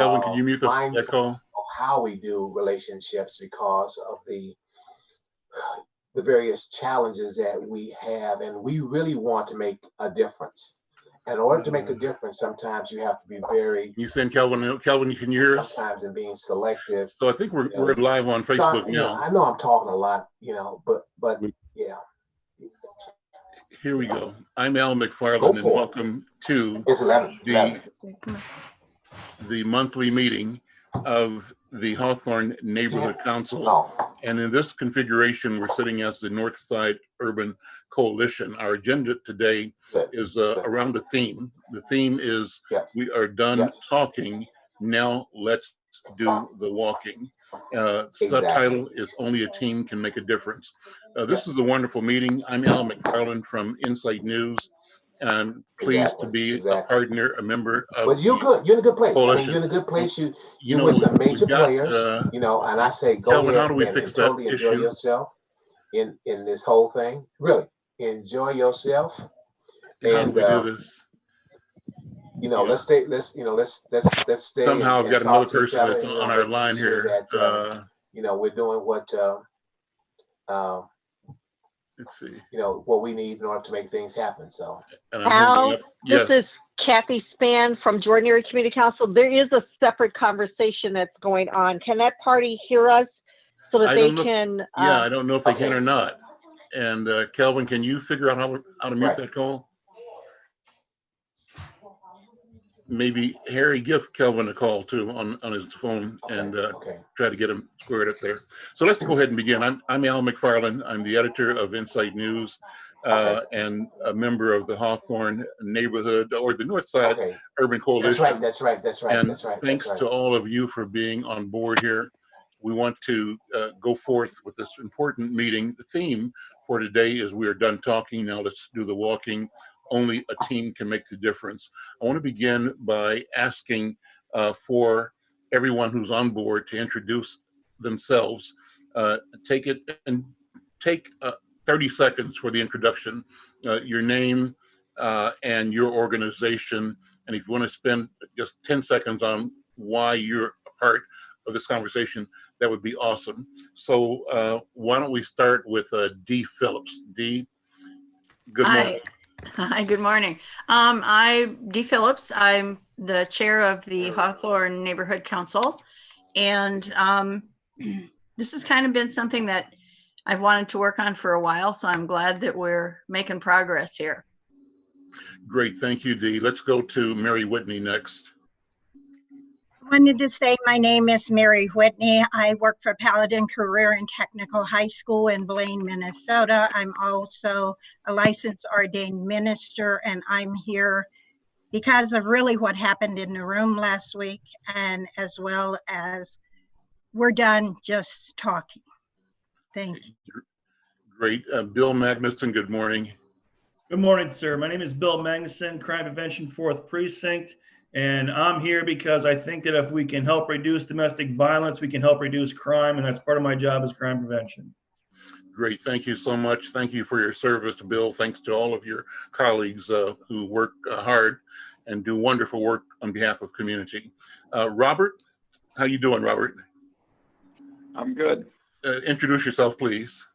Kelvin, can you mute that mindful call? of how we do relationships because of the various challenges that we have, and we really want to make a difference. In order to make a difference, sometimes you have to be very. You send Kelvin. Kelvin, can you hear us? Sometimes in being selective. So I think we're live on Facebook now. I know I'm talking a lot, but yeah. Here we go. I'm Al McFarlane, and welcome to the monthly meeting of the Hawthorne Neighborhood Council. And in this configuration, we're sitting as the Northside Urban Coalition. Our agenda today is around a theme. The theme is we are done talking, now let's do the walking. Subtitle is Only a Team Can Make a Difference. This is a wonderful meeting. I'm Al McFarlane from Insight News, and pleased to be a partner, a member of. But you're good. You're in a good place. I mean, you're in a good place. You're with some major players, and I say go Kelvin, ahead how do we and fix totally that enjoy issue? yourself in this whole thing. Really enjoy yourself. How do we do this? Let's stay. Let's stay. Somehow I've got another person that's on our line here. That, we're doing what. Let's see. What we need in order to make things happen. So, Al, this is Kathy Spann from Jordan Area Community Council. There is a separate conversation that's going on. Can that party hear us so that they can? I don't know if they can or not. And Kelvin, can you figure out how to mute that call? Maybe Harry, give Kelvin a call too on his phone and try to get him squared up there. So let's go ahead and begin. I'm Al McFarlane. I'm the editor of Insight News and a member of the Hawthorne Neighborhood or the Northside Urban Coalition. That's right. And thanks to all of you for being on board here. We want to go forth with this important meeting. The theme for today is we are done talking, now let's do the walking. Only a team can make the difference. I want to begin by asking for everyone who's on board to introduce themselves. Take 30 seconds for the introduction, your name and your organization. And if you want to spend just 10 seconds on why you're a part of this conversation, that would be awesome. So why don't we start with Dee Phillips. Dee, good morning. Hi, good morning. I'm Dee Phillips. I'm the chair of the Hawthorne Neighborhood Council. And this has kind of been something that I've wanted to work on for a while. So I'm glad that we're making progress here. Great, thank you, Dee. Let's go to Mary Whitney next. I wanted to say my name is Mary Whitney. I work for Paladin Career and Technical High School in Blaine, Minnesota. I'm also a licensed ordained minister, and I'm here because of really what happened in the room last week, and as well as we're done just talking. Thank you. Great. Bill Magnuson, good morning. Good morning, sir. My name is Bill Magnuson, Crime Prevention 4th Precinct. And I'm here because I think that if we can help reduce domestic violence, we can help reduce crime. And that's part of my job as crime prevention. Great. Thank you so much. Thank you for your service, Bill. Thanks to all of your colleagues who work hard and do wonderful work on behalf of community. Robert, how you doing, Robert? I'm good. Introduce yourself, please.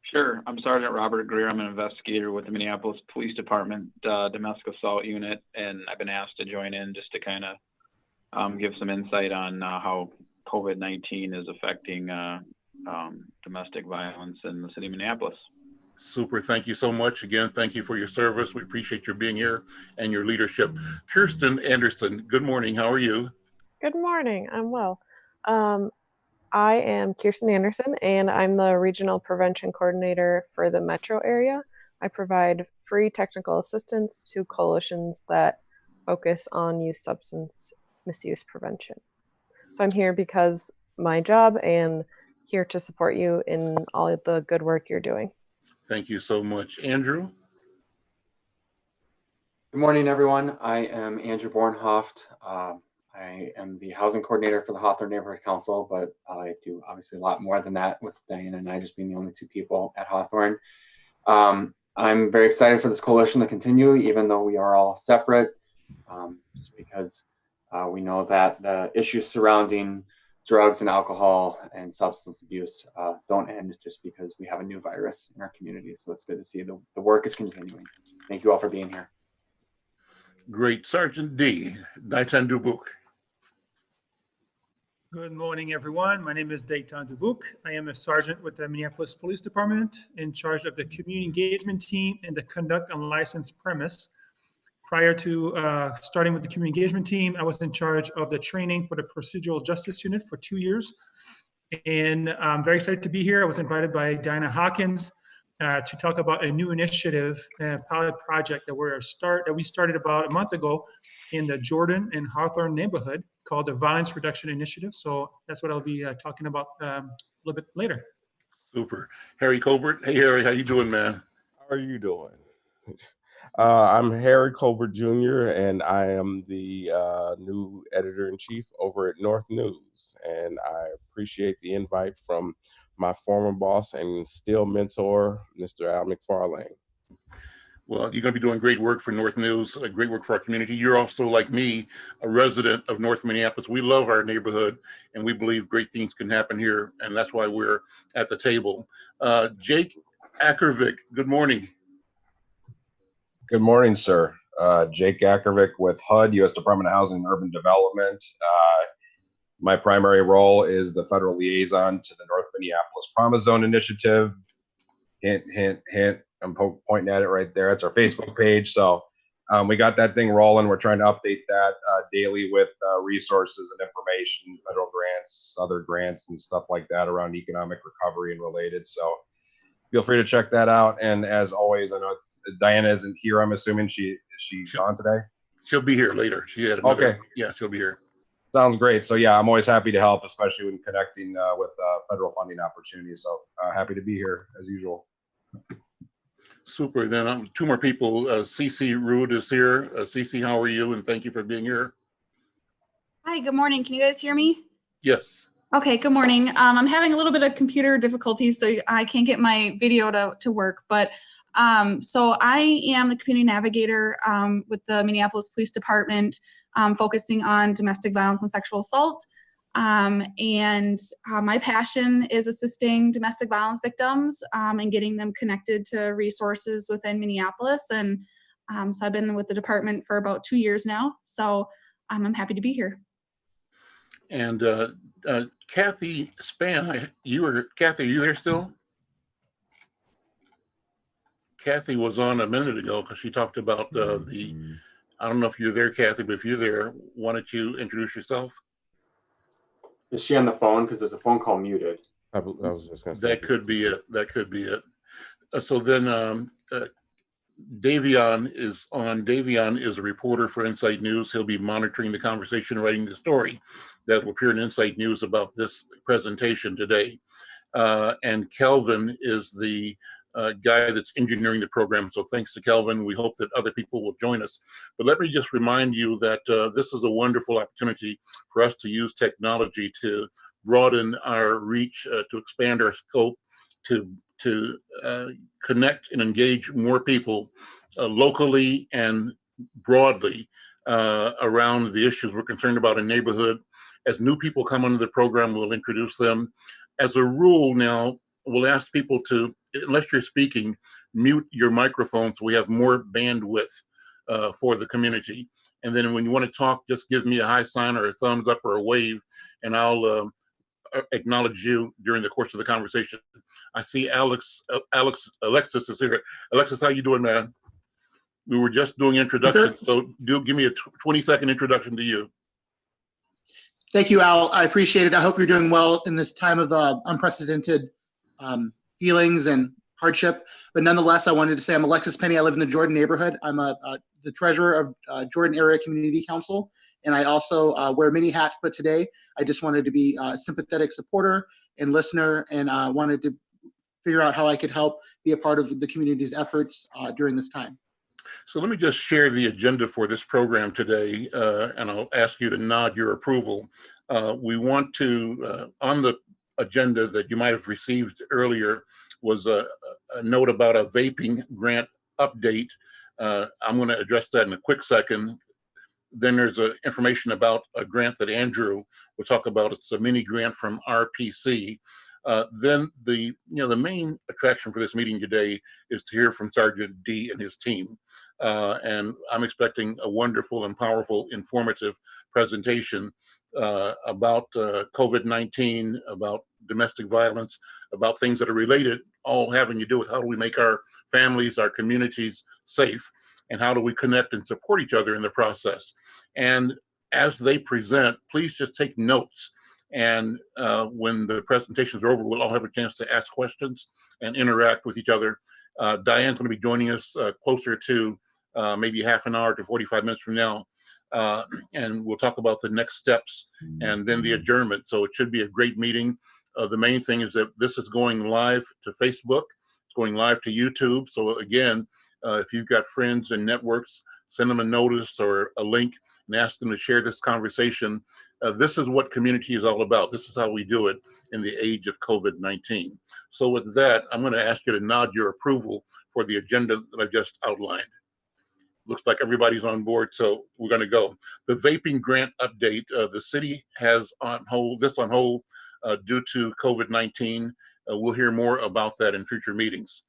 Sure. I'm Sergeant Robert Greer. I'm an investigator with the Minneapolis Police Department Domestic Assault Unit, and I've been asked to join in just to kind of give some insight on how COVID-19 is affecting domestic violence in the city of Minneapolis. Super. Thank you so much. Again, thank you for your service. We appreciate your being here and your leadership. Kirsten Anderson, good morning. How are you? Good morning. I'm well. I am Kirsten Anderson, and I'm the Regional Prevention Coordinator for the metro area. I provide free technical assistance to coalitions that focus on youth substance misuse prevention. So I'm here because my job and here to support you in all of the good work you're doing. Thank you so much. Andrew? Good morning, everyone. I am Andrew Bornhoft. I am the housing coordinator for the Hawthorne Neighborhood Council, but I do obviously a lot more than that, with Diana and I just being the only two people at Hawthorne. I'm very excited for this coalition to continue, even though we are all separate, just because We know that the issues surrounding drugs and alcohol and substance abuse don't end just because we have a new virus in our community. So it's good to see the work is continuing. Thank you all for being here. Great. Sergeant D. Daitan Dubuc. Good morning, everyone. My name is Dayton Dubuc. I am a sergeant with the Minneapolis Police Department in charge of the community engagement team and the conduct on licensed premise. Prior to starting with the community engagement team, I was in charge of the training for the procedural justice unit for 2 years. And I'm very excited to be here. I was invited by Diana Hawkins to talk about a new initiative, a pilot project that we started about a month ago in the Jordan and Hawthorne neighborhood called the Violence Reduction Initiative. So that's what I'll be talking about a little bit later. Super. Harry Colbert. Hey, Harry, how you doing, man? How are you doing? I'm Harry Colbert Jr., and I am the new editor-in-chief over at North News. And I appreciate the invite from my former boss and still mentor, Mr. Al McFarlane. Well, you're going to be doing great work for North News, great work for our community. You're also, like me, a resident of North Minneapolis. We love our neighborhood, and we believe great things can happen here, and that's why we're at the table. Jake Ackervik, good morning. Good morning, sir. Jake Ackervik with HUD, U.S. Department of Housing and Urban Development. My primary role is the federal liaison to the North Minneapolis Promise Zone Initiative. Hint, hint, hint. I'm pointing at it right there. It's our Facebook page. So we got that thing rolling. We're trying to update that daily with resources and information, federal grants, other grants, and stuff like that around economic recovery and related. So feel free to check that out. And as always, I know Diana isn't here. I'm assuming she's on today. She'll be here later. She had another, okay. Yeah, she'll be here. Sounds great. So yeah, I'm always happy to help, especially when connecting with federal funding opportunities. So happy to be here as usual. Super. Then two more people. Cece Rude is here. Cece, how are you? And thank you for being here. Hi, good morning. Can you guys hear me? Yes. Okay, good morning. I'm having a little bit of computer difficulties, so I can't get my video to work. But so I am the community navigator with the Minneapolis Police Department, focusing on domestic violence and sexual assault. And my passion is assisting domestic violence victims and getting them connected to resources within Minneapolis. And so I've been with the department for about 2 years now. So I'm happy to be here. And Kathy Span, Kathy, are you there still? Kathy was on a minute ago because she talked about I don't know if you're there, Kathy, but if you're there, why don't you introduce yourself? Is she on the phone? Because there's a phone call muted. I was just going to say. That could be it. That could be it. So then Davion is on. Davion is a reporter for Insight News. He'll be monitoring the conversation, writing the story that will appear in Insight News about this presentation today. And Kelvin is the guy that's engineering the program. So thanks to Kelvin. We hope that other people will join us. But let me just remind you that this is a wonderful opportunity for us to use technology to broaden our reach, to expand our scope, to connect and engage more people locally and broadly around the issues we're concerned about in neighborhood. As new people come into the program, we'll introduce them. As a rule now, we'll ask people to, unless you're speaking, mute your microphone so we have more bandwidth for the community. And then when you want to talk, just give me a high sign or a thumbs up or a wave, and I'll acknowledge you during the course of the conversation. I see Alexis is here. Alexis, how you doing, man? We were just doing introductions, so give me a 20-second introduction to you. Thank you, Al. I appreciate it. I hope you're doing well in this time of unprecedented feelings and hardship. But nonetheless, I wanted to say I'm Alexis Penny. I live in the Jordan neighborhood. I'm the treasurer of Jordan Area Community Council, and I also wear many hats. But today, I just wanted to be a sympathetic supporter and listener, and wanted to figure out how I could help be a part of the community's efforts during this time. So let me just share the agenda for this program today, and I'll ask you to nod your approval. We want to, on the agenda that you might have received earlier, was a note about a vaping grant update. I'm going to address that in a quick second. Then there's information about a grant that Andrew will talk about. It's a mini grant from RPC. Then the main attraction for this meeting today is to hear from Sergeant D and his team. And I'm expecting a wonderful and powerful, informative presentation about COVID-19, about domestic violence, about things that are related, all having to do with how do we make our families, our communities safe, and how do we connect and support each other in the process. And as they present, please just take notes. And when the presentations are over, we'll all have a chance to ask questions and interact with each other. Diane's going to be joining us closer to maybe half an hour to 45 minutes from now. And we'll talk about the next steps and then the adjournment. So it should be a great meeting. The main thing is that this is going live to Facebook. It's going live to YouTube. So again, if you've got friends and networks, send them a notice or a link and ask them to share this conversation. This is what community is all about. This is how we do it in the age of COVID-19. So with that, I'm going to ask you to nod your approval for the agenda that I just outlined. Looks like everybody's on board, so we're going to go. The vaping grant update, the city has on hold due to COVID-19. We'll hear more about that in future meetings.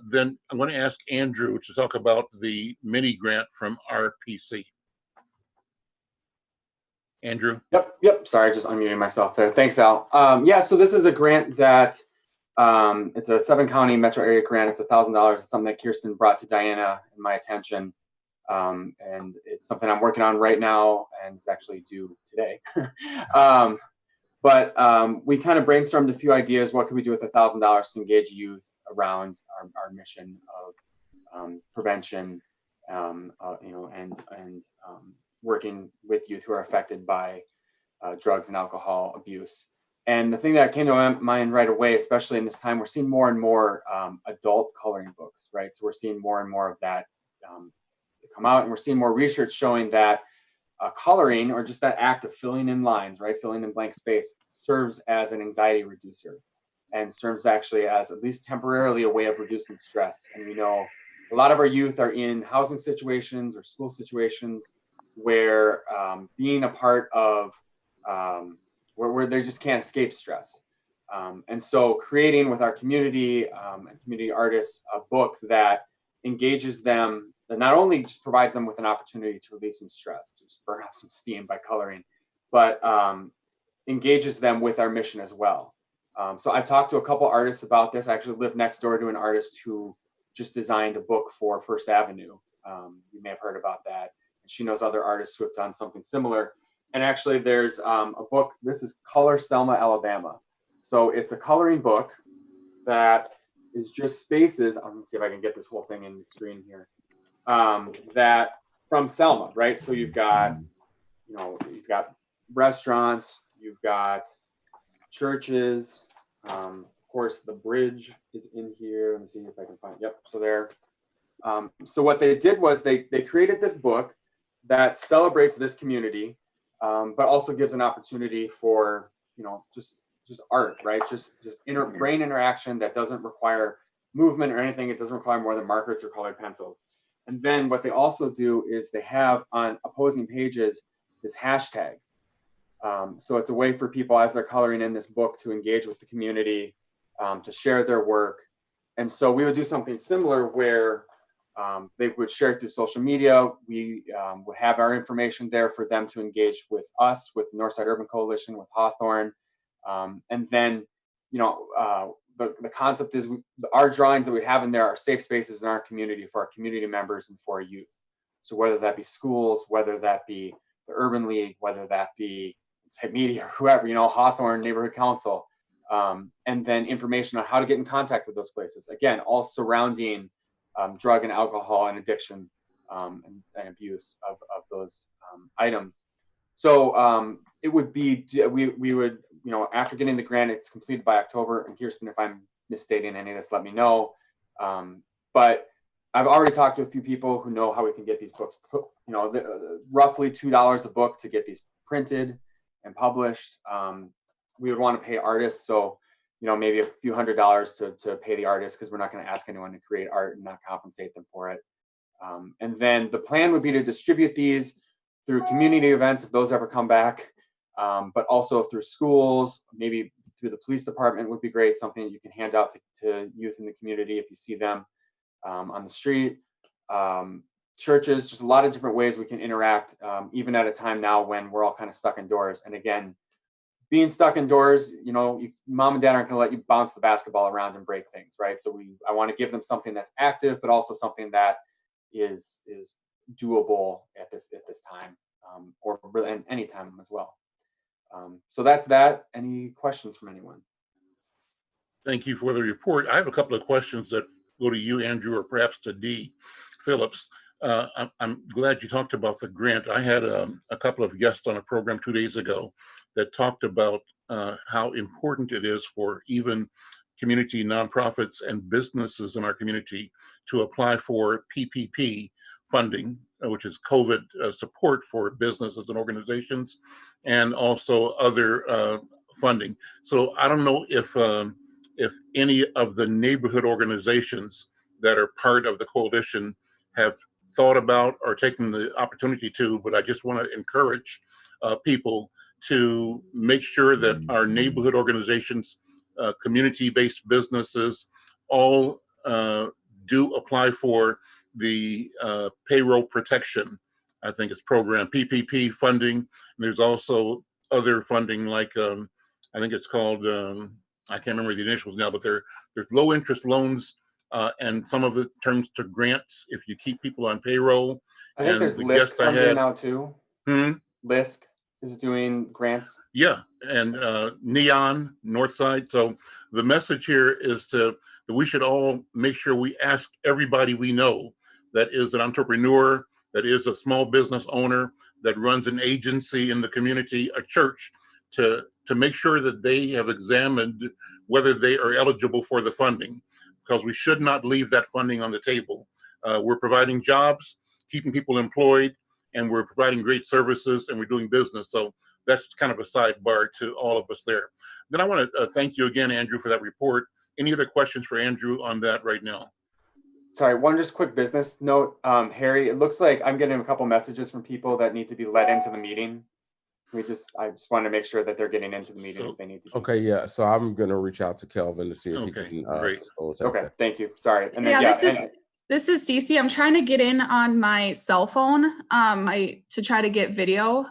Then I'm going to ask Andrew to talk about the mini grant from RPC. Andrew? Yep. Sorry, just unmuting myself there. Thanks, Al. Yeah, so this is a grant that it's a 7-county metro area grant. It's $1,000. It's something that Kirsten brought to Diana and my attention. And it's something I'm working on right now and it's actually due today. But we kind of brainstormed a few ideas. What could we do with $1,000 to engage youth around our mission of prevention, and working with youth who are affected by drugs and alcohol abuse. And the thing that came to my mind right away, especially in this time, we're seeing more and more adult coloring books, right? So we're seeing more and more of that come out, and we're seeing more research showing that coloring, or just that act of filling in lines, right, filling in blank space, serves as an anxiety reducer and serves actually as, at least temporarily, a way of reducing stress. And we know a lot of our youth are in housing situations or school situations where being a part of where they just can't escape stress. And so creating with our community and community artists a book that engages them, that not only just provides them with an opportunity to relieve some stress, to just burn off some steam by coloring, but engages them with our mission as well. So I've talked to a couple artists about this. I actually live next door to an artist who just designed a book for First Avenue. You may have heard about that. She knows other artists who have done something similar. And actually there's a book, this is Color Selma, Alabama. So it's a coloring book that is just spaces. I'm gonna see if I can get this whole thing in the screen here. That from Selma, right? So you've got, you've got restaurants, you've got churches. Of course, the bridge is in here. Let me see if I can find, yep, so there. So what they did was they created this book that celebrates this community, but also gives an opportunity for, just art, right? Just brain interaction that doesn't require movement or anything. It doesn't require more than markers or colored pencils. And then what they also do is they have on opposing pages this hashtag. So it's a way for people as they're coloring in this book to engage with the community, to share their work. And so we would do something similar where they would share it through social media. We would have our information there for them to engage with us, with Northside Urban Coalition, with Hawthorne. And then, the concept is our drawings that we have in there are safe spaces in our community for our community members and for our youth. So whether that be schools, whether that be the Urban League, whether that be media, whoever, Hawthorne Neighborhood Council, and then information on how to get in contact with those places. Again, all surrounding drug and alcohol and addiction and abuse of those items. So it would be, we would, after getting the grant, it's completed by October. And Kirsten, if I'm misstating any of this, let me know. But I've already talked to a few people who know how we can get these books, roughly $2 a book to get these printed and published. We would want to pay artists. So, maybe a few $100s to pay the artists, because we're not going to ask anyone to create art and not compensate them for it. And then the plan would be to distribute these through community events, if those ever come back, but also through schools, maybe through the police department would be great, something that you can hand out to youth in the community if you see them on the street. Churches, just a lot of different ways we can interact, even at a time now when we're all kind of stuck indoors. And again, being stuck indoors, you know, mom and dad aren't going to let you bounce the basketball around and break things, right? So I want to give them something that's active, but also something that is doable at this time, or really any time as well. So that's that. Any questions from anyone? Thank you for the report. I have a couple of questions that go to you, Andrew, or perhaps to Dee Phillips. I'm glad you talked about the grant. I had a couple of guests on a program 2 days ago that talked about how important it is for even community nonprofits and businesses in our community to apply for PPP funding, which is COVID support for businesses and organizations, and also other funding. So I don't know if any of the neighborhood organizations that are part of the coalition have thought about or taken the opportunity to, but I just want to encourage people to make sure that our neighborhood organizations, community-based businesses, all do apply for the payroll protection, I think it's program, PPP funding. And there's also other funding like, I think it's called, I can't remember the initials now, but there's low interest loans, and some of it turns to grants if you keep people on payroll. I think there's LISC comes in now too. LISC is doing grants. Yeah, and Neon, Northside. So the message here is that we should all make sure we ask everybody we know that is an entrepreneur, that is a small business owner, that runs an agency in the community, a church, to make sure that they have examined whether they are eligible for the funding, because we should not leave that funding on the table. We're providing jobs, keeping people employed, and we're providing great services, and we're doing business. So that's kind of a sidebar to all of us there. Then I want to thank you again, Andrew, for that report. Any other questions for Andrew on that right now? Sorry, one just quick business note. Harry, it looks like I'm getting a couple messages from people that need to be let into the meeting. I just want to make sure that they're getting into the meeting if they need to. Okay, yeah. So I'm gonna reach out to Kelvin to see if he can facilitate Okay, that. Thank you. Sorry. And then, This is Cece. I'm trying to get in on my cell phone to try to get video.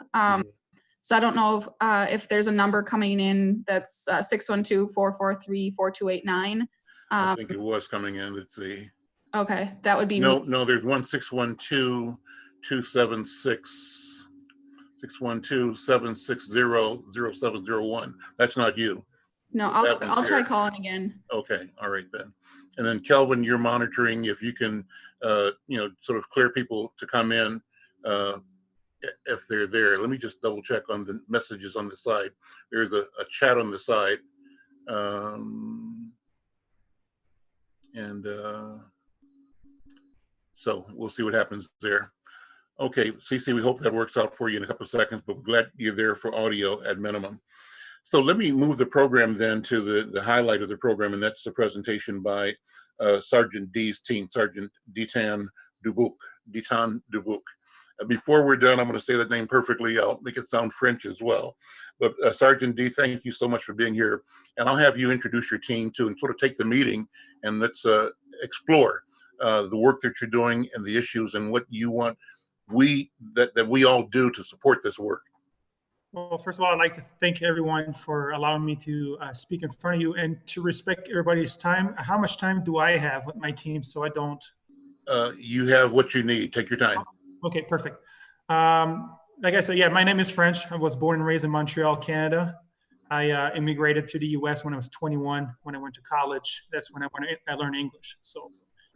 So I don't know if there's a number coming in that's 612-443-4289. I think it was coming in. Let's see. Okay, that would be no. There's 612-760-0701. That's not you. No, I'll try calling again. Okay, all right then. And then Kelvin, you're monitoring if you can, sort of clear people to come in if they're there. Let me just double check on the messages on the side. There's a chat on the side, so we'll see what happens there. Okay, Cece, we hope that works out for you in a couple of seconds, but we're glad you're there for audio at minimum. So let me move the program then to the highlight of the program, and that's the presentation by Sergeant D's team, Sergeant Ditan Dubuc. Before we're done, I'm going to say that name perfectly. I'll make it sound French as well. But Sergeant D, thank you so much for being here. And I'll have you introduce your team too, and sort of take the meeting, and let's explore the work that you're doing and the issues and what you want that we all do to support this work. Well, first of all, I'd like to thank everyone for allowing me to speak in front of you and to respect everybody's time. How much time do I have with my team so I don't? You have what you need. Take your time. Okay, perfect. Like I said, yeah, my name is French. I was born and raised in Montreal, Canada. I immigrated to the US when I was 21. When I went to college, that's when I learned English. So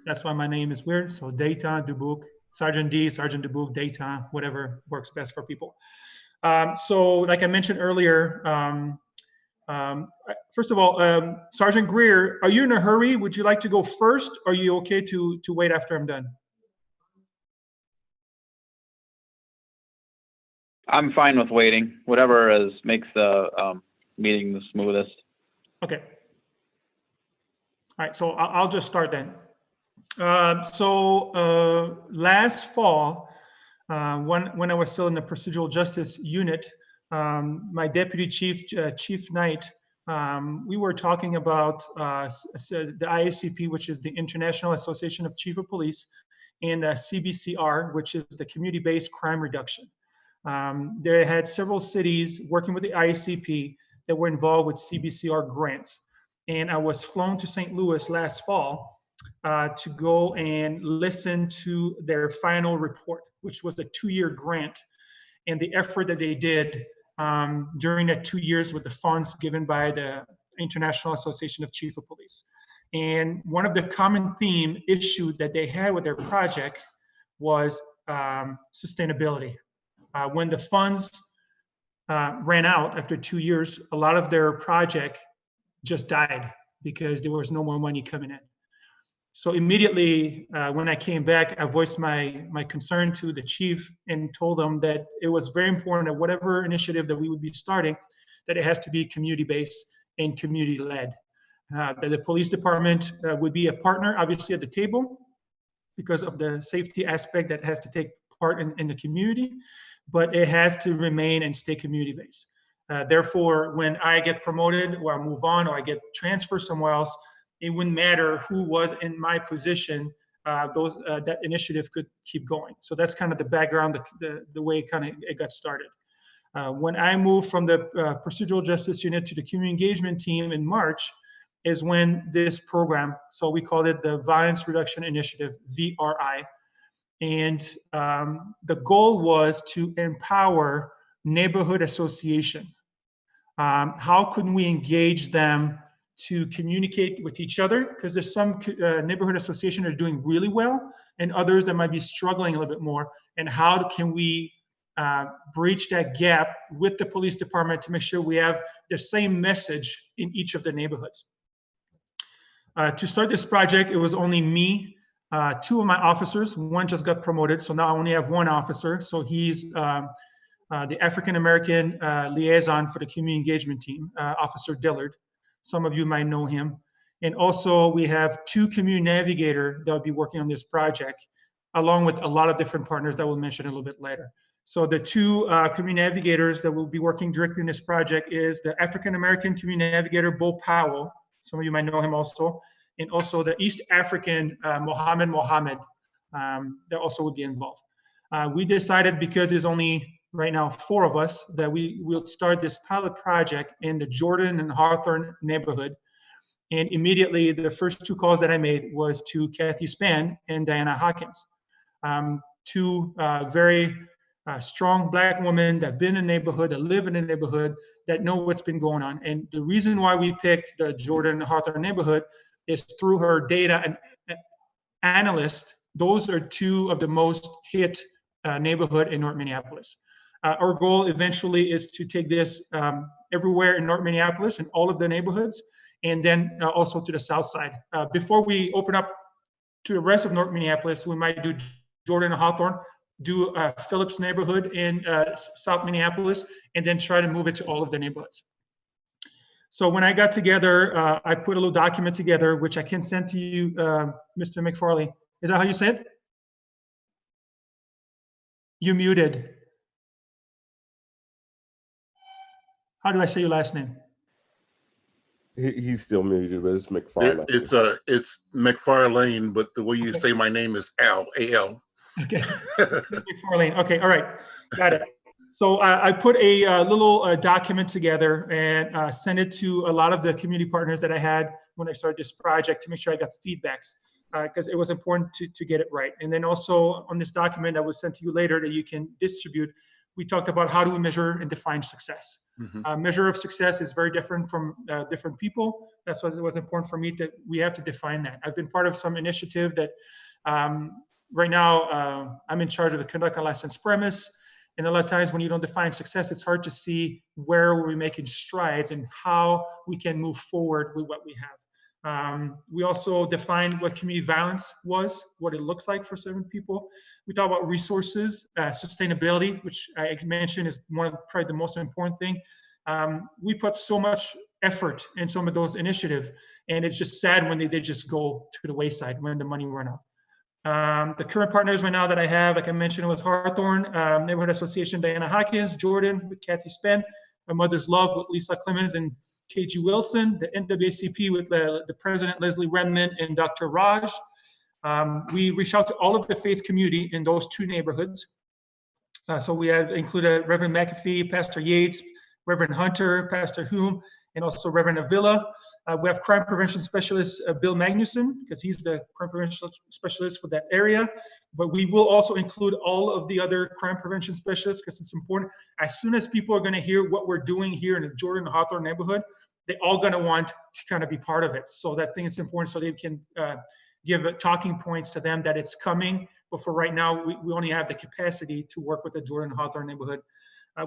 that's why my name is weird. So Ditan Dubuc, Sergeant D, Sergeant Dubuc, Ditan, whatever works best for people. So like I mentioned earlier, first of all, Sergeant Greer, are you in a hurry? Would you like to go first? Or are you okay to wait after I'm done? I'm fine with waiting. Whatever makes the meeting the smoothest. Okay. All right, so I'll just start then. Last fall, When I was still in the procedural justice unit, my deputy chief, Chief Knight, we were talking about the IACP, which is the International Association of Chief of Police, and CBCR, which is the Community-Based Crime Reduction. They had several cities working with the IACP that were involved with CBCR grants. And I was flown to St. Louis last fall to go and listen to their final report, which was a 2-year grant, and the effort that they did during that 2 years with the funds given by the International Association of Chief of Police. And one of the common theme issue that they had with their project was sustainability. When the funds ran out after 2 years, a lot of their project just died because there was no more money coming in. So immediately when I came back, I voiced my concern to the chief and told them that it was very important that whatever initiative that we would be starting, that it has to be community-based and community-led. That the police department would be a partner, obviously, at the table because of the safety aspect that has to take part in the community, but it has to remain and stay community-based. Therefore, when I get promoted or I move on or I get transferred somewhere else, it wouldn't matter who was in my position, that initiative could keep going. So that's kind of the background, the way it got started. When I moved from the procedural justice unit to the community engagement team in March is when this program, so we called it the Violence Reduction Initiative, VRI. And the goal was to empower neighborhood association. How can we engage them to communicate with each other? Because there's some neighborhood associations that are doing really well and others that might be struggling a little bit more. And how can we breach that gap with the police department to make sure we have the same message in each of the neighborhoods? To start this project, it was only me, 2 of my officers. One just got promoted, so now I only have 1 officer. So he's the African-American liaison for the community engagement team, Officer Dillard. Some of you might know him. And also we have 2 community navigators that will be working on this project, along with a lot of different partners that we'll mention a little bit later. So the 2 community navigators that will be working directly in this project is the African-American community navigator, Bo Powell. Some of you might know him also. And also the East African, Mohammed, that also would be involved. We decided, because there's only right now 4 of us, that we will start this pilot project in the Jordan and Hawthorne neighborhood. And immediately the first 2 calls that I made was to Kathy Spann and Diana Hawkins, 2 very strong Black women that have been in the neighborhood, that live in the neighborhood, that know what's been going on. And the reason why we picked the Jordan and Hawthorne neighborhood is through her data and analyst. Those are 2 of the most hit neighborhood in North Minneapolis. Our goal eventually is to take this everywhere in North Minneapolis and all of the neighborhoods, and then also to the south side. Before we open up to the rest of North Minneapolis, we might do Jordan and Hawthorne, do Phillips neighborhood in South Minneapolis, and then try to move it to all of the neighborhoods. So when I got together, I put a little document together, which I can send to you, Mr. McFarlane. Is that how you say it? You muted. How do I say your last name? He's still muted, but it's McFarlane. It's McFarlane, but the way you say my name is Al, A-L. Okay, McFarlane. Okay, all right, got it. So I put a little document together and sent it to a lot of the community partners that I had when I started this project to make sure I got the feedbacks, because it was important to get it right. And then also on this document that was sent to you later that you can distribute, we talked about how do we measure and define success. Mm-hmm. Measure of success is very different from different people. That's why it was important for me that we have to define that. I've been part of some initiative that right now I'm in charge of the conduct on licensed premise. And a lot of times when you don't define success, it's hard to see where we're making strides and how we can move forward with what we have. We also defined what community violence was, what it looks like for certain people. We talk about resources, sustainability, which I mentioned is one of probably the most important thing. We put so much effort in some of those initiatives, and it's just sad when they just go to the wayside when the money run out. The current partners right now that I have, like I mentioned, was Hawthorne Neighborhood Association, Diana Hawkins, Jordan with Kathy Spen, My Mother's Love with Lisa Clemens and KG Wilson, the NAACP with the president, Leslie Redmond, and Dr. Raj. We reached out to all of the faith community in those 2 neighborhoods. So we have included Reverend McAfee, Pastor Yates, Reverend Hunter, Pastor Hume, and also Reverend Avila. We have crime prevention specialist Bill Magnuson, because he's the crime prevention specialist for that area. But we will also include all of the other crime prevention specialists, because it's important. As soon as people are going to hear what we're doing here in the Jordan Hawthorne neighborhood, they're all going to want to kind of be part of it. So that thing is important, so they can give talking points to them that it's coming. But for right now, we only have the capacity to work with the Jordan Hawthorne neighborhood.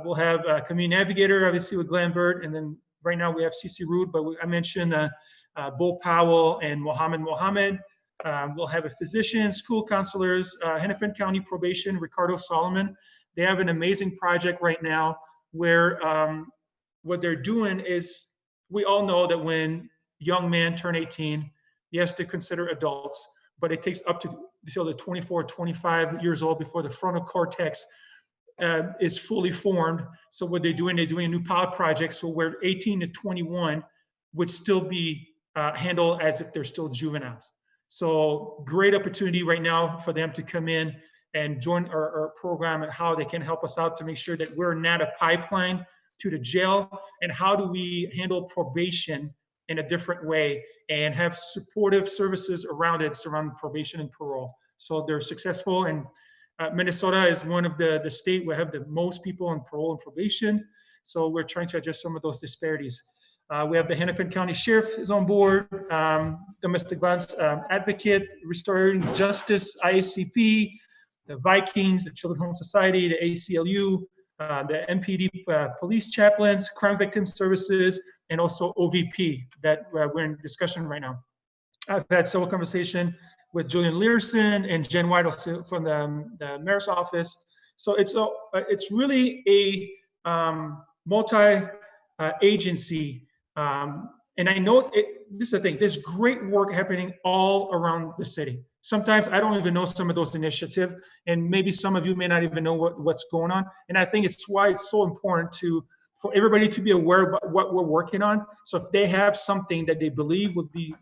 We'll have a community navigator, obviously, with Glenn Bird, and then right now we have CC Rood, but I mentioned Bull Powell and Mohammed. We'll have a physician, school counselors, Hennepin County Probation, Ricardo Solomon. They have an amazing project right now where what they're doing is, we all know that when young men turn 18, yes, they consider adults, but it takes up to until they're 24, 25 years old before the frontal cortex is fully formed. So what they're doing a new pilot project, so where 18 to 21 would still be handled as if they're still juveniles. So great opportunity right now for them to come in and join our program, and how they can help us out to make sure that we're not a pipeline to the jail, and how do we handle probation in a different way and have supportive services around it, surrounding probation and parole. So they're successful, and Minnesota is one of the state where have the most people on parole and probation. So we're trying to address some of those disparities. We have the Hennepin County Sheriff is on board, Domestic Violence Advocate, Restoring Justice, IACP, the Vikings, the Children's Home Society, the ACLU, the MPD Police Chaplains, Crime Victim Services, and also OVP that we're in discussion right now. I've had several conversations with Julian Learson and Jen White from the mayor's office. So it's really a multi-agency. And I know this is the thing, there's great work happening all around the city. Sometimes I don't even know some of those initiatives, and maybe some of you may not even know what's going on. And I think it's why it's so important for everybody to be aware of what we're working on. So if they have something that they believe would be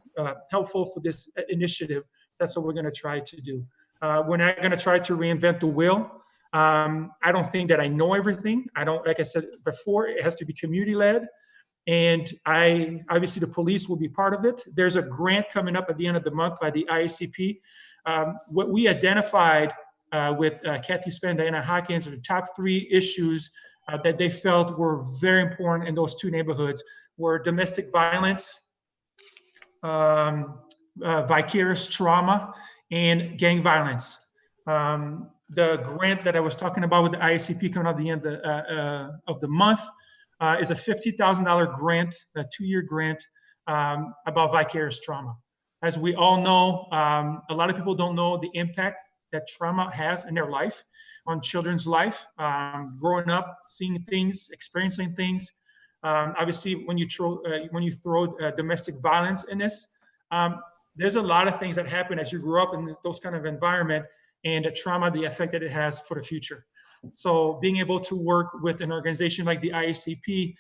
helpful for this initiative, that's what we're going to try to do. We're not going to try to reinvent the wheel. I don't think that I know everything. Like I said before, it has to be community-led. And obviously the police will be part of it. There's a grant coming up at the end of the month by the IACP. What we identified with Kathy Spen, Diana Hawkins, are the top 3 issues that they felt were very important in those 2 neighborhoods were domestic violence, vicarious trauma, and gang violence. The grant that I was talking about with the IACP coming out at the end of the month is a $50,000 grant, a 2-year grant about vicarious trauma. As we all know, a lot of people don't know the impact that trauma has in their life, on children's life, growing up, seeing things, experiencing things. Obviously, when you throw domestic violence in this, there's a lot of things that happen as you grow up in those kind of environment, and the trauma, the effect that it has for the future. So being able to work with an organization like the IACP,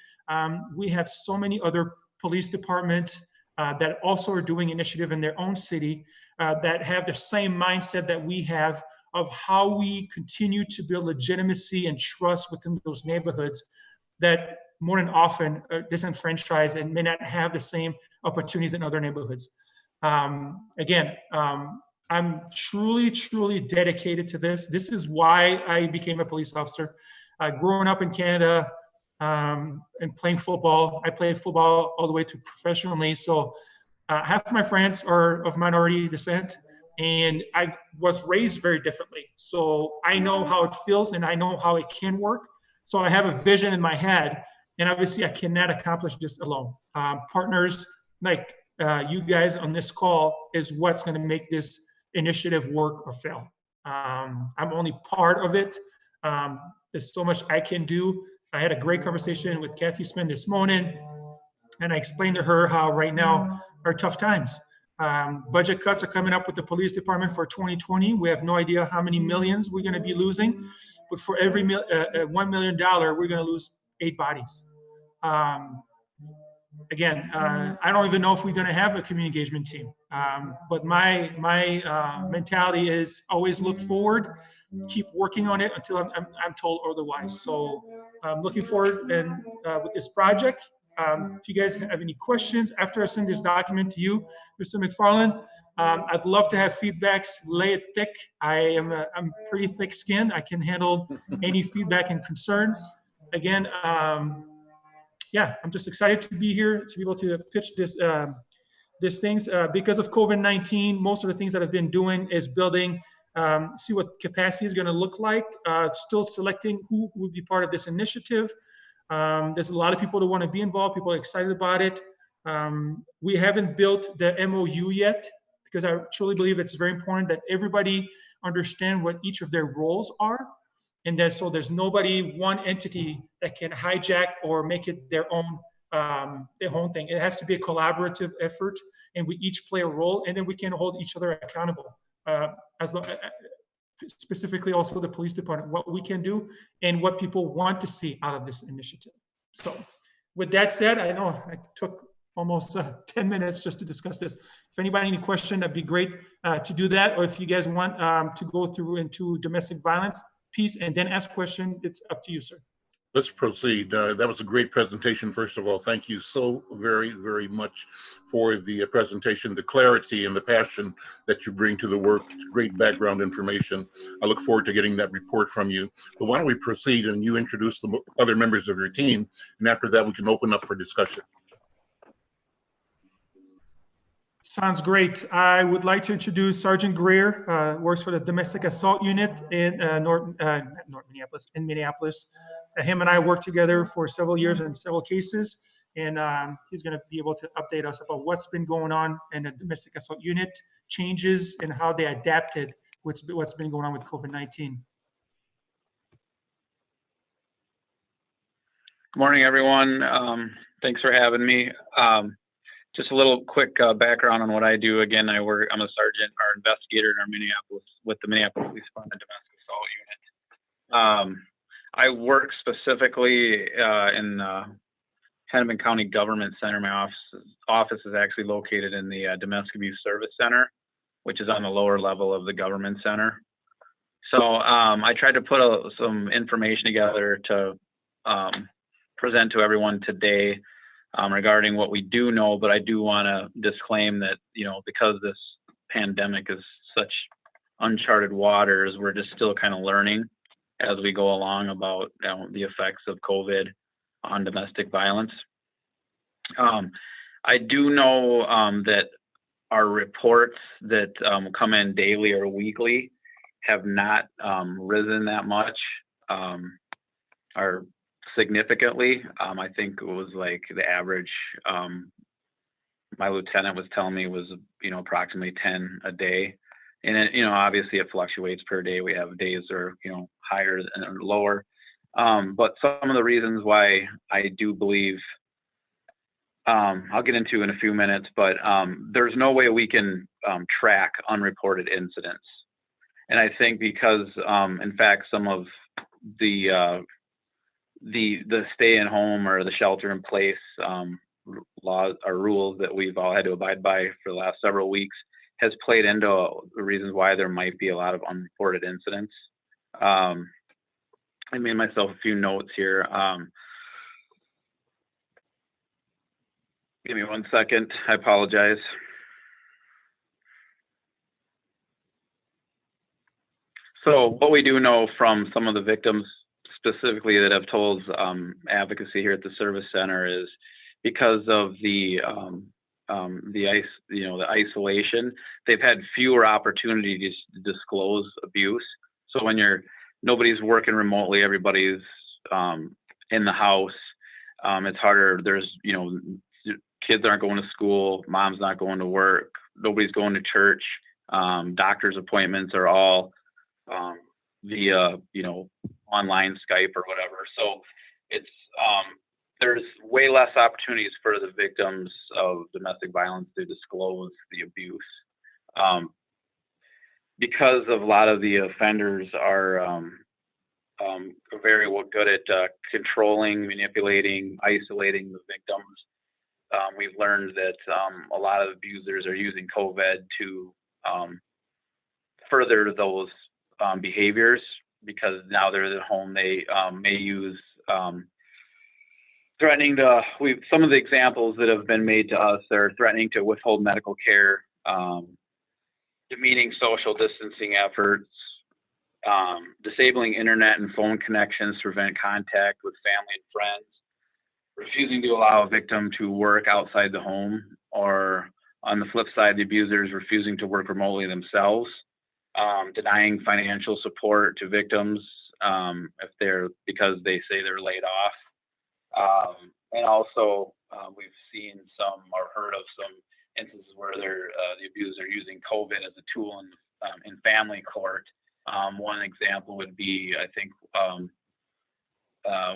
we have so many other police departments that also are doing initiative in their own city that have the same mindset that we have of how we continue to build legitimacy and trust within those neighborhoods that more than often are disenfranchised and may not have the same opportunities in other neighborhoods. I'm truly, truly dedicated to this. This is why I became a police officer. Growing up in Canada and playing football, I played football all the way to professionally. So half of my friends are of minority descent, and I was raised very differently. So I know how it feels, and I know how it can work. So I have a vision in my head, and obviously I cannot accomplish this alone. Partners like you guys on this call is what's going to make this initiative work or fail. I'm only part of it. There's so much I can do. I had a great conversation with Kathy Spen this morning, and I explained to her how right now are tough times. Budget cuts are coming up with the police department for 2020. We have no idea how many millions we're going to be losing, but for every $1 million, we're going to lose 8 bodies. Again, I don't even know if we're going to have a community engagement team. But my mentality is always look forward, keep working on it until I'm told otherwise. So I'm looking forward and with this project. If you guys have any questions after I send this document to you, Mr. McFarlane, I'd love to have feedbacks. Lay it thick. I'm pretty thick-skinned. I can handle any feedback and concern. Again, yeah, I'm just excited to be here to be able to pitch these things. Because of COVID-19, most of the things that I've been doing is building, see what capacity is going to look like. Still selecting who will be part of this initiative. There's a lot of people that want to be involved. People are excited about it. We haven't built the MOU yet because I truly believe it's very important that everybody understand what each of their roles are. And that so there's nobody, one entity that can hijack or make it their own thing. It has to be a collaborative effort, and we each play a role, and then we can hold each other accountable. Specifically, also the police department, what we can do and what people want to see out of this initiative. So, with that said, I know I took almost 10 minutes just to discuss this. If anybody any question, that'd be great to do that. Or if you guys want to go through into domestic violence piece and then ask question, it's up to you, sir. Let's proceed. That was a great presentation. First of all, thank you so very, very much for the presentation, the clarity and the passion that you bring to the work. Great background information. I look forward to getting that report from you. But why don't we proceed and you introduce the other members of your team, and after that we can open up for discussion. Sounds great. I would like to introduce Sergeant Greer, works for the Domestic Assault Unit in Minneapolis. Him and I worked together for several years in several cases, and he's going to be able to update us about what's been going on in the Domestic Assault Unit, changes, and how they adapted what's been going on with COVID-19. Good morning, everyone. Thanks for having me. Just a little quick background on what I do. Again, I'm a sergeant or investigator in our with the Minneapolis Police Department Domestic Assault Unit. I work specifically in Hennepin County Government Center. My office is actually located in the Domestic Abuse Service Center, which is on the lower level of the Government Center. So I tried to put some information together to present to everyone today. Regarding what we do know, but I do want to disclaim that, because this pandemic is such uncharted waters, we're just still kind of learning as we go along about the effects of COVID on domestic violence. I do know that our reports that come in daily or weekly have not risen that much. Are significantly. I think it was like the average, my lieutenant was telling me was, approximately 10 a day. And it, obviously it fluctuates per day. We have days that are, higher and lower. But some of the reasons why I do believe, I'll get into in a few minutes, but there's no way we can track unreported incidents. And I think because, in fact, some of the stay at home or the shelter in place laws or rules that we've all had to abide by for the last several weeks has played into the reasons why there might be a lot of unreported incidents. I made myself a few notes here. Give me 1 second. I apologize. So what we do know from some of the victims specifically that have told advocacy here at the service center is because of the isolation, they've had fewer opportunities to disclose abuse. So when nobody's working remotely, everybody's in the house. It's harder. There's kids aren't going to school, mom's not going to work, nobody's going to church. Doctor's appointments are all via online Skype or whatever. So it's there's way less opportunities for the victims of domestic violence to disclose the abuse. Because of a lot of the offenders are very good at controlling, manipulating, isolating the victims. We've learned that a lot of abusers are using COVID to further those behaviors, because now they're at home. They may use threatening to, some of the examples that have been made to us are threatening to withhold medical care, demeaning social distancing efforts, disabling internet and phone connections to prevent contact with family and friends, refusing to allow a victim to work outside the home, or on the flip side, the abusers refusing to work remotely themselves, denying financial support to victims because they say they're laid off. And also, we've seen some or heard of some instances where the abusers are using COVID as a tool in family court. One example would be, I think,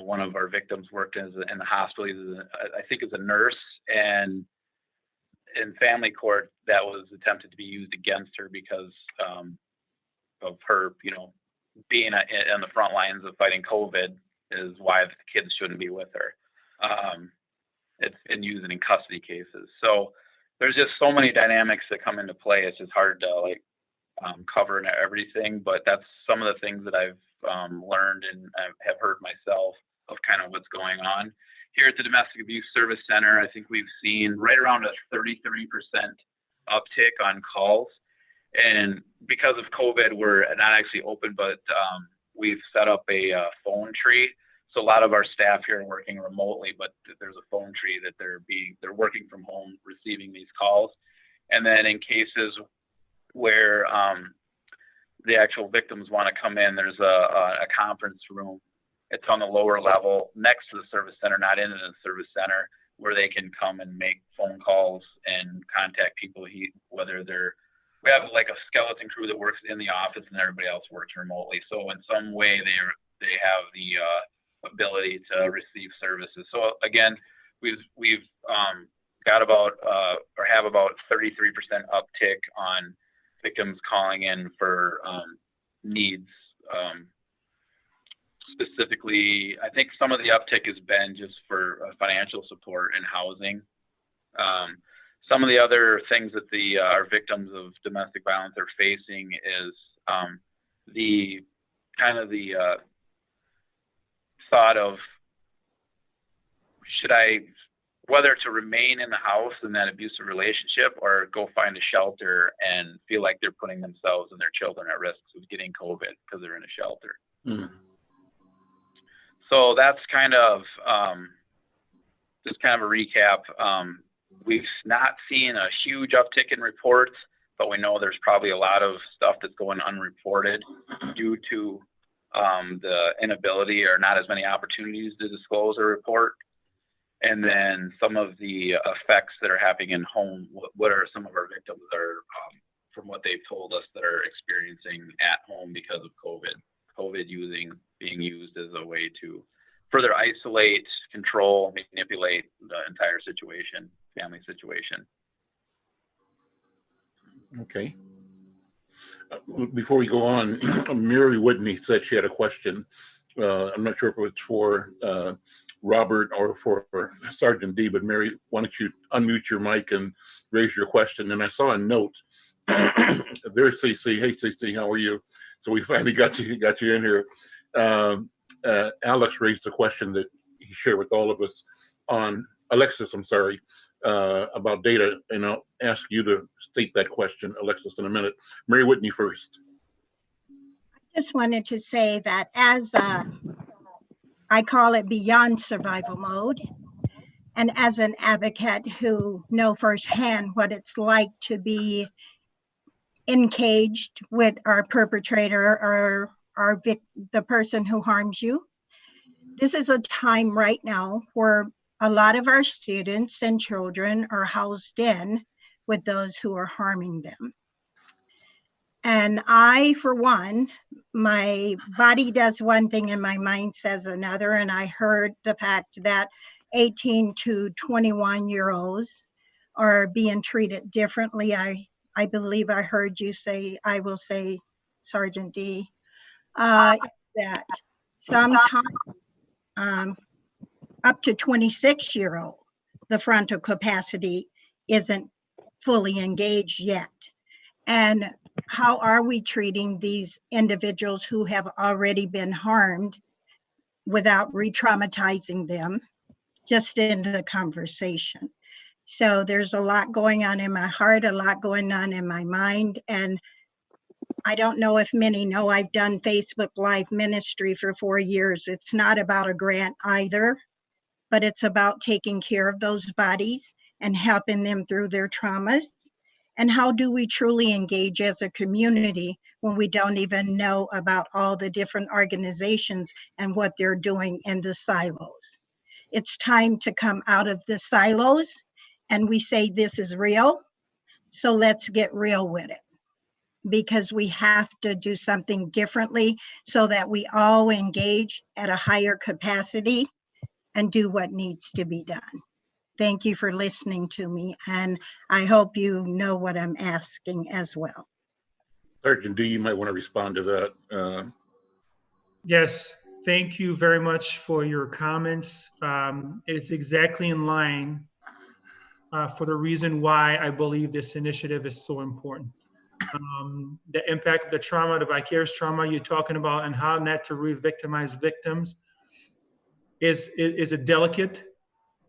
one of our victims worked in the hospital, I think as a nurse, and in family court that was attempted to be used against her because of her, being on the front lines of fighting COVID is why the kids shouldn't be with her. It's been used in custody cases. So there's just so many dynamics that come into play. It's just hard to cover everything, but that's some of the things that I've learned and have heard myself of kind of what's going on. Here at the Domestic Abuse Service Center, I think we've seen right around a 33% uptick on calls. And because of COVID, we're not actually open, but we've set up a phone tree. So a lot of our staff here are working remotely, but there's a phone tree that they're working from home, receiving these calls. And then in cases where the actual victims want to come in, there's a conference room. It's on the lower level next to the service center, not in the service center, where they can come and make phone calls and contact people. We have like a skeleton crew that works in the office, and everybody else works remotely. So in some way, they have the ability to receive services. So again, we've got about or have about 33% uptick on victims calling in for needs. Specifically, I think some of the uptick has been just for financial support and housing. Some of the other things that our victims of domestic violence are facing is the thought of whether to remain in the house in that abusive relationship or go find a shelter and feel like they're putting themselves and their children at risk of getting COVID because they're in a shelter. Mm. So that's kind of just kind of a recap. We've not seen a huge uptick in reports, but we know there's probably a lot of stuff that's going unreported due to the inability or not as many opportunities to disclose or report. And then some of the effects that are happening in home. What are some of our victims that are, from what they've told us, that are experiencing at home because of COVID? COVID being used as a way to further isolate, control, manipulate the entire situation, family situation. Okay. Before we go on, Mary Whitney said she had a question. I'm not sure if it's for Robert or for Sergeant D, but Mary, why don't you unmute your mic and raise your question? And I saw a note. There's CC. Hey, CC, how are you? So we finally got you in here. Alex raised a question that he shared with all of us on Alexis, I'm sorry, about data, and I'll ask you to state that question, Alexis, in a minute. Mary Whitney first. I just wanted to say that as I call it beyond survival mode, and as an advocate who know firsthand what it's like to be encaged with our perpetrator or the person who harms you, this is a time right now where a lot of our students and children are housed in with those who are harming them. And I, for one, my body does one thing and my mind says another. And I heard the fact that 18 to 21-year-olds are being treated differently. I believe I heard you say, I will say, Sergeant D, that sometimes up to 26-year-old, the frontal capacity isn't fully engaged yet. And how are we treating these individuals who have already been harmed without re-traumatizing them, just in the conversation? So there's a lot going on in my heart, a lot going on in my mind. And I don't know if many know, I've done Facebook Live ministry for 4 years. It's not about a grant either, but it's about taking care of those bodies and helping them through their traumas. And how do we truly engage as a community when we don't even know about all the different organizations and what they're doing in the silos? It's time to come out of the silos and we say this is real, so let's get real with it, because we have to do something differently so that we all engage at a higher capacity and do what needs to be done. Thank you for listening to me, and I hope you know what I'm asking as well. Sergeant D, you might want to respond to that. Yes, thank you very much for your comments. It's exactly in line for the reason why I believe this initiative is so important. The impact of the trauma, the vicarious trauma you're talking about, and how not to re-victimize victims is a delicate,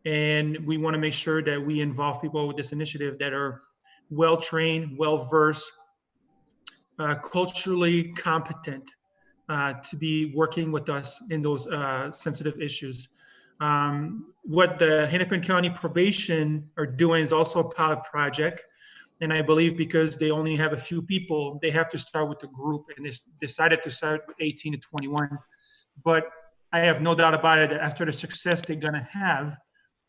and we want to make sure that we involve people with this initiative that are well-trained, well-versed, culturally competent to be working with us in those sensitive issues. What the Hennepin County Probation are doing is also a pilot project. And I believe because they only have a few people, they have to start with the group, and they decided to start with 18 to 21. But I have no doubt about it that after the success they're gonna have,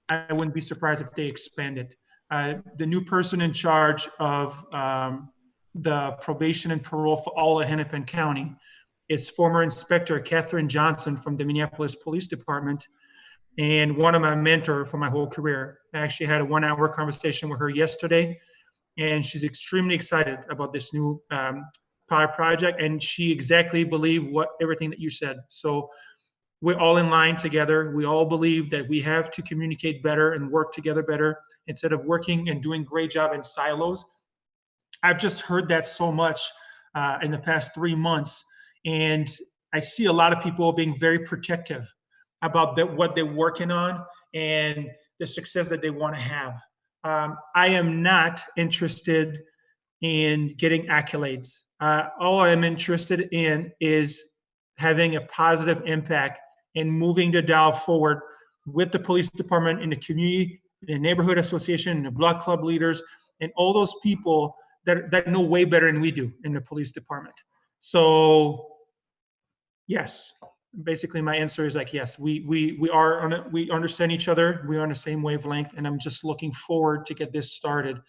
I wouldn't be surprised if they expand it. The new person in charge of the probation and parole for all of Hennepin County is former Inspector Katherine Johnson from the Minneapolis Police Department, and one of my mentors for my whole career. I actually had a 1-hour conversation with her yesterday, and she's extremely excited about this new pilot project, and she exactly believed everything that you said. So we're all in line together. We all believe that we have to communicate better and work together better instead of working and doing great job in silos. I've just heard that so much in the past 3 months, and I see a lot of people being very protective about what they're working on and the success that they want to have. I am not interested in getting accolades. All I'm interested in is having a positive impact and moving the dial forward with the police department, in the community, the neighborhood association, the block club leaders, and all those people that know way better than we do in the police department. So yes, basically my answer is like, yes, we understand each other. We're on the same wavelength, and I'm just looking forward to get this started.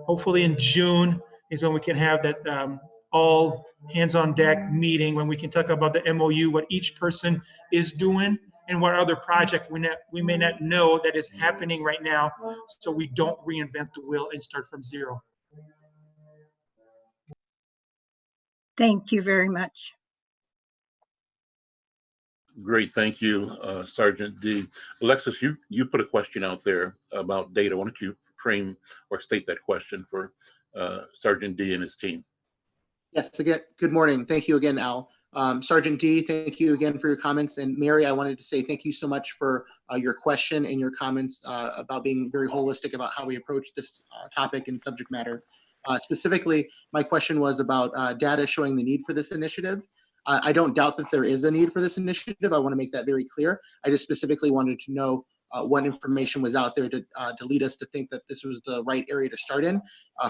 Hopefully in June is when we can have that all hands on deck meeting, when we can talk about the MOU, what each person is doing and what other project we may not know that is happening right now, so we don't reinvent the wheel and start from zero. Thank you very much. Great, thank you, Sergeant D. Alexis, you put a question out there about data. Why don't you frame or state that question for Sergeant D and his team? Yes, again, good morning. Thank you again, Al. Sergeant D, thank you again for your comments. And Mary, I wanted to say thank you so much for your question and your comments about being very holistic about how we approach this topic and subject matter. Specifically, my question was about data showing the need for this initiative. I don't doubt that there is a need for this initiative. I want to make that very clear. I just specifically wanted to know what information was out there to lead us to think that this was the right area to start in.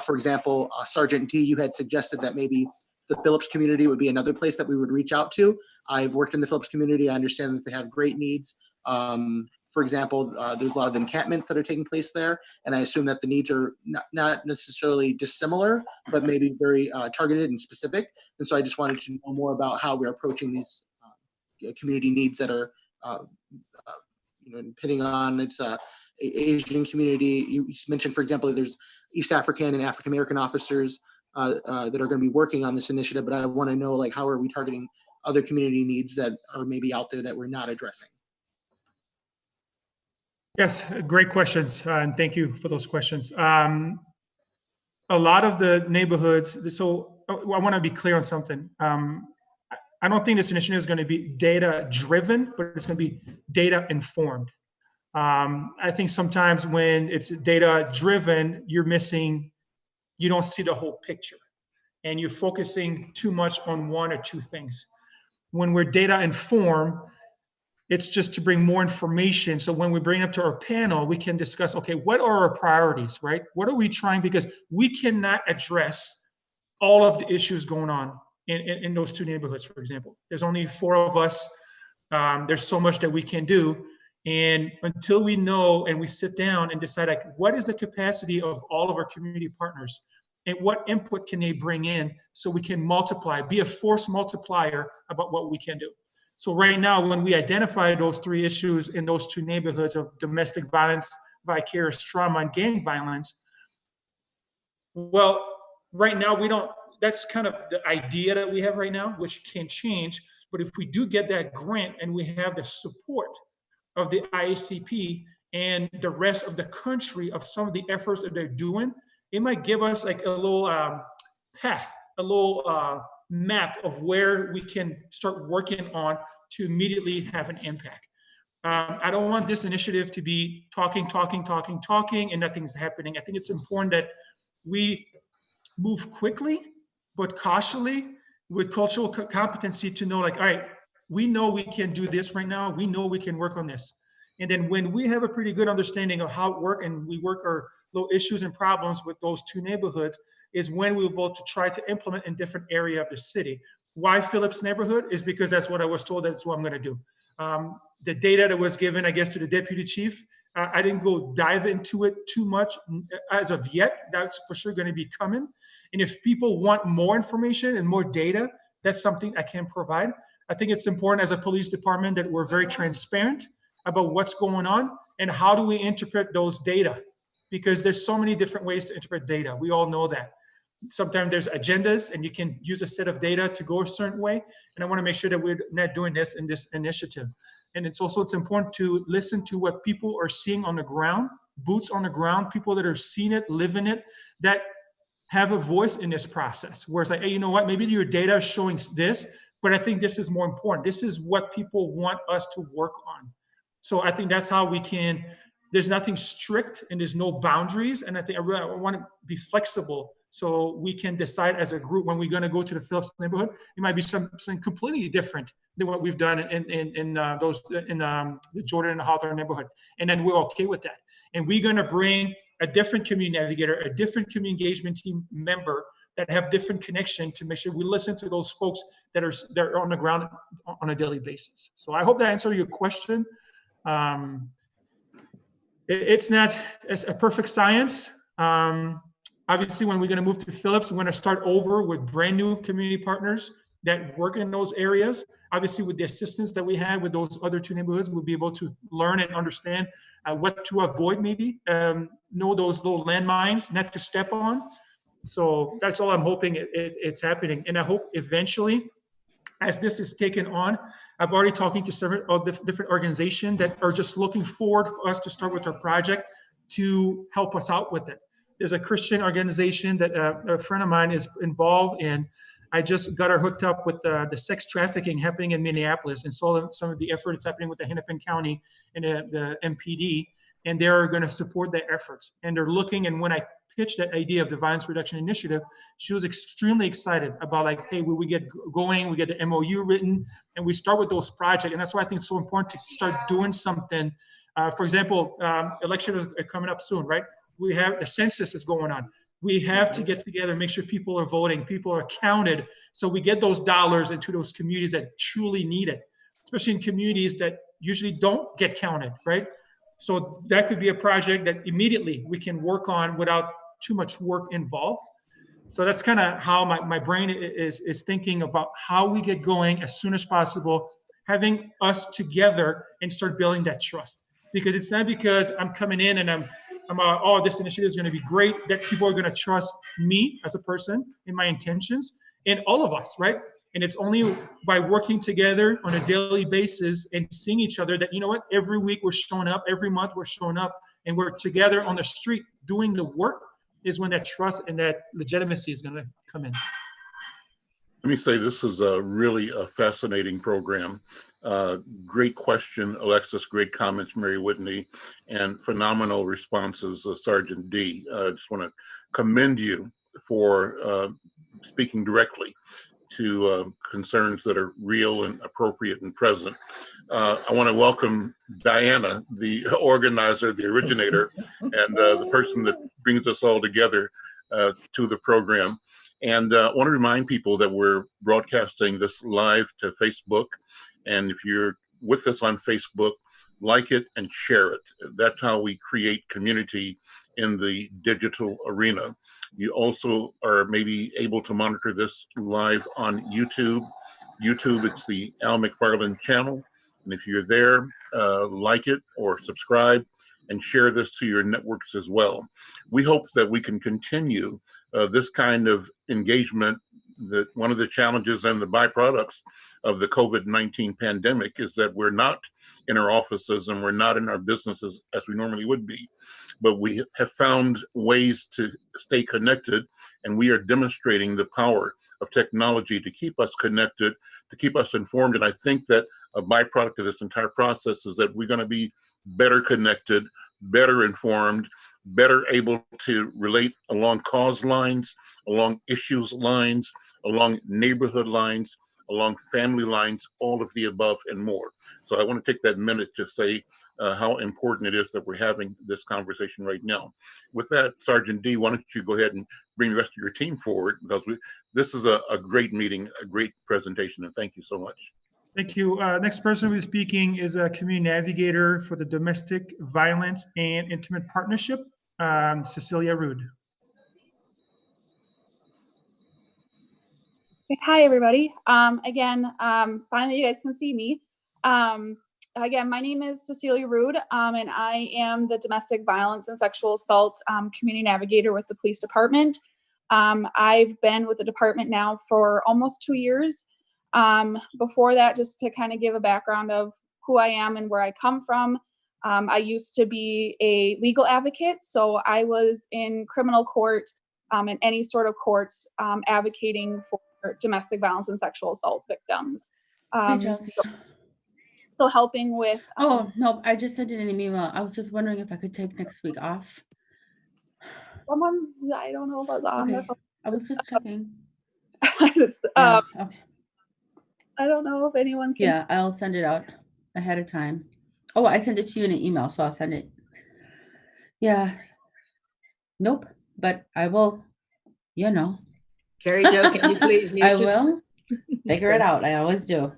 For example, Sergeant D, you had suggested that maybe the Phillips community would be another place that we would reach out to. I've worked in the Phillips community. I understand that they have great needs. For example, there's a lot of encampments that are taking place there, and I assume that the needs are not necessarily dissimilar, but maybe very targeted and specific. And so I just wanted to know more about how we're approaching these community needs that are depending on its Asian community. You mentioned, for example, there's East African and African American officers that are going to be working on this initiative, but I want to know, like, how are we targeting other community needs that are maybe out there that we're not addressing? Yes, great questions, and thank you for those questions. A lot of the neighborhoods, so I want to be clear on something. I don't think this initiative is going to be data driven, but it's going to be data informed. I think sometimes when it's data driven, you don't see the whole picture, and you're focusing too much on one or two things. When we're data informed, it's just to bring more information. So when we bring it up to our panel, we can discuss, okay, what are our priorities, right? What are we trying? Because we cannot address all of the issues going on in those two neighborhoods, for example. There's only 4 of us. There's so much that we can do. And until we know and we sit down and decide, like, what is the capacity of all of our community partners and what input can they bring in so we can multiply, be a force multiplier about what we can do. So right now, when we identify those 3 issues in those 2 neighborhoods of domestic violence, vicarious trauma, and gang violence, well, right now that's kind of the idea that we have right now, which can change. But if we do get that grant and we have the support of the IACP and the rest of the country of some of the efforts that they're doing, it might give us like a little path, a little map of where we can start working on to immediately have an impact. I don't want this initiative to be talking, and nothing's happening. I think it's important that we move quickly, but cautiously with cultural competency to know, like, all right, we know we can do this right now. We know we can work on this. And then when we have a pretty good understanding of how it works and we work our little issues and problems with those 2 neighborhoods, is when we'll be able to try to implement in different area of the city. Why Phillips neighborhood is because that's what I was told, that's what I'm going to do. The data that was given, I guess, to the deputy chief, I didn't go dive into it too much as of yet. That's for sure going to be coming. And if people want more information and more data, that's something I can provide. I think it's important as a police department that we're very transparent about what's going on and how do we interpret those data, because there's so many different ways to interpret data. We all know that. Sometimes there's agendas and you can use a set of data to go a certain way. And I want to make sure that we're not doing this in this initiative. And it's important to listen to what people are seeing on the ground, boots on the ground, people that are seeing it, living it, that have a voice in this process. Where it's like, hey, you know what, maybe your data is showing this, but I think this is more important. This is what people want us to work on. So I think that's how we can, there's nothing strict and there's no boundaries. And I think I want to be flexible so we can decide as a group when we're going to go to the Phillips neighborhood. It might be something completely different than what we've done in the Jordan and the Hawthorne neighborhood. And then we're okay with that. And we're going to bring a different community navigator, a different community engagement team member that have different connection to make sure we listen to those folks that are on the ground on a daily basis. So I hope that answered your question. It's not a perfect science. Obviously, when we're going to move to Phillips, we're going to start over with brand new community partners that work in those areas. Obviously, with the assistance that we have with those other 2 neighborhoods, we'll be able to learn and understand what to avoid, maybe know those little landmines not to step on. So that's all I'm hoping it's happening. And I hope eventually, as this is taken on, I've already talking to several different organizations that are just looking forward for us to start with our project to help us out with it. There's a Christian organization that a friend of mine is involved in. I just got her hooked up with the sex trafficking happening in Minneapolis and saw some of the effort that's happening with the Hennepin County and the MPD, and they're going to support their efforts. And they're looking, and when I pitched that idea of the Violence Reduction Initiative, she was extremely excited about, like, hey, when we get going, we get the MOU written, and we start with those projects. And that's why I think it's so important to start doing something. For example, elections are coming up soon, right? We have the census is going on. We have to get together, make sure people are voting, people are counted, so we get those dollars into those communities that truly need it, especially in communities that usually don't get counted, right? So that could be a project that immediately we can work on without too much work involved. So that's kind of how my brain is thinking about how we get going as soon as possible, having us together and start building that trust. because it's not because I'm coming in and I'm oh, this initiative is going to be great, that people are going to trust me as a person and my intentions, and all of us, right? And it's only by working together on a daily basis and seeing each other that, you know what, every week we're showing up, every month we're showing up, and we're together on the street doing the work, is when that trust and that legitimacy is going to come in. Let me say, this is really a fascinating program. Great question, Alexis. Great comments, Mary Whitney, and phenomenal responses, Sergeant D. I just want to commend you for speaking directly to concerns that are real and appropriate and present. I want to welcome Diana, the organizer, the originator, and the person that brings us all together to the program. And I want to remind people that we're broadcasting this live to Facebook. And if you're with us on Facebook, like it and share it. That's how we create community in the digital arena. You also are maybe able to monitor this live on YouTube. YouTube, it's the Al McFarlane channel. And if you're there, like it or subscribe and share this to your networks as well. We hope that we can continue this kind of engagement. That one of the challenges and the byproducts of the COVID-19 pandemic is that we're not in our offices and we're not in our businesses as we normally would be, but we have found ways to stay connected, and we are demonstrating the power of technology to keep us connected, to keep us informed. And I think that a byproduct of this entire process is that we're going to be better connected, better informed, better able to relate along cause lines, along issues lines, along neighborhood lines, along family lines, all of the above and more. So I want to take that minute to say how important it is that we're having this conversation right now. With that, Sergeant D, why don't you go ahead and bring the rest of your team forward, because this is a great meeting, a great presentation, and thank you so much. Thank you. Next person who's speaking is a community navigator for the Domestic Violence and Intimate Partnership, Cecilia Rude. Hi, everybody. Again, finally you guys can see me. Again, my name is Cecilia Rude, and I am the Domestic Violence and Sexual Assault Community Navigator with the Police Department. I've been with the department now for almost 2 years. Before that, just to kind of give a background of who I am and where I come from, I used to be a legal advocate, so I was in criminal court and any sort of courts advocating for domestic violence and sexual assault victims. Hey, Chelsea. So helping with... oh, no, I just sent it in an email. I was just wondering if I could take next week off. Someone's, I don't know if I was on. Okay. I was just checking. Yeah, okay. I don't know if anyone can. Yeah, I'll send it out ahead of time. Oh, I sent it to you in an email, so I'll send it. Yeah. Nope, but I will, you know. Carrie Jo, can you please mute I yourself? will figure it out. I always do.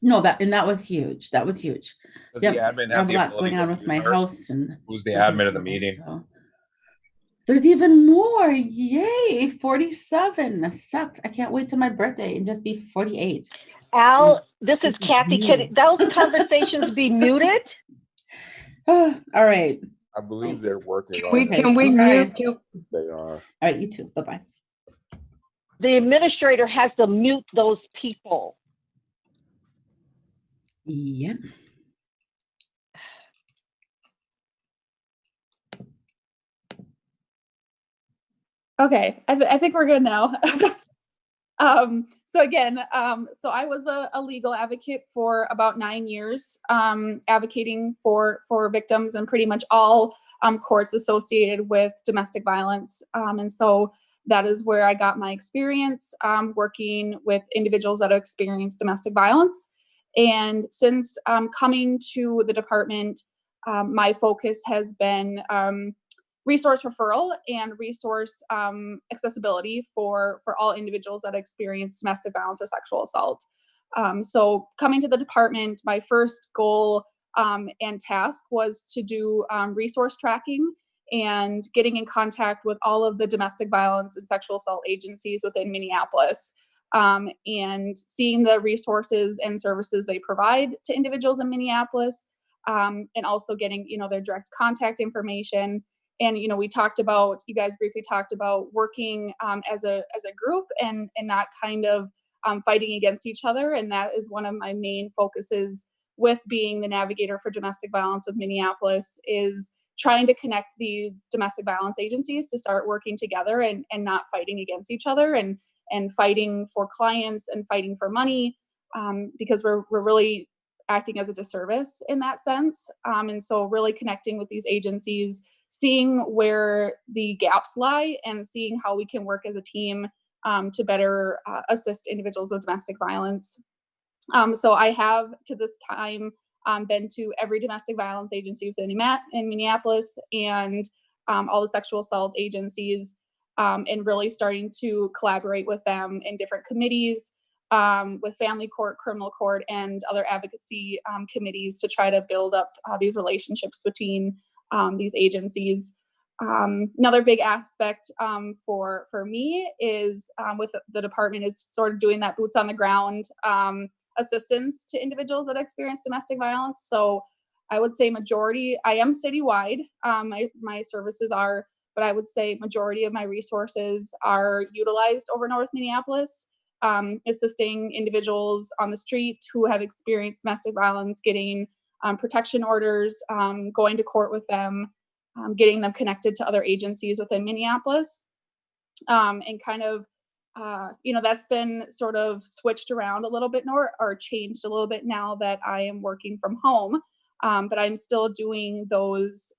No, that was huge. That was huge. Does the admin have I have a the lot ability going to on with mute my her? house and Who's the admin of the meeting? So. There's even more. Yay, 47. That sucks. I can't wait till my birthday and just be 48. Al, this is Kathy. Can those conversations be muted? All right. I believe they're working. Can we mute? They are. All right, you too. Bye-bye. The administrator has to mute those people. Yep. Okay, I think we're good now. So again, so I was a legal advocate for about 9 years, advocating for victims in pretty much all courts associated with domestic violence. And so that is where I got my experience working with individuals that have experienced domestic violence. And since coming to the department, my focus has been resource referral and resource accessibility for all individuals that experience domestic violence or sexual assault. So coming to the department, my first goal and task was to do resource tracking and getting in contact with all of the domestic violence and sexual assault agencies within Minneapolis. and seeing the resources and services they provide to individuals in Minneapolis, and also getting, their direct contact information. And, we talked about, you guys briefly talked about working as a group and not kind of fighting against each other. And that is one of my main focuses with being the navigator for domestic violence with Minneapolis, is trying to connect these domestic violence agencies to start working together and not fighting against each other and fighting for clients and fighting for money, because we're really acting as a disservice in that sense. And so really connecting with these agencies, seeing where the gaps lie and seeing how we can work as a team to better assist individuals with domestic violence. So I have, to this time, been to every domestic violence agency within in Minneapolis and all the sexual assault agencies, and really starting to collaborate with them in different committees, with family court, criminal court, and other advocacy committees to try to build up these relationships between these agencies. Another big aspect for me is with the department is sort of doing that boots on the ground assistance to individuals that experience domestic violence. So I would say majority, I am citywide, my services are, but I would say majority of my resources are utilized over North Minneapolis, assisting individuals on the street who have experienced domestic violence, getting protection orders, going to court with them, getting them connected to other agencies within Minneapolis, and kind of, that's been sort of switched around a little bit more, or changed a little bit now that I am working from home. But I'm still doing those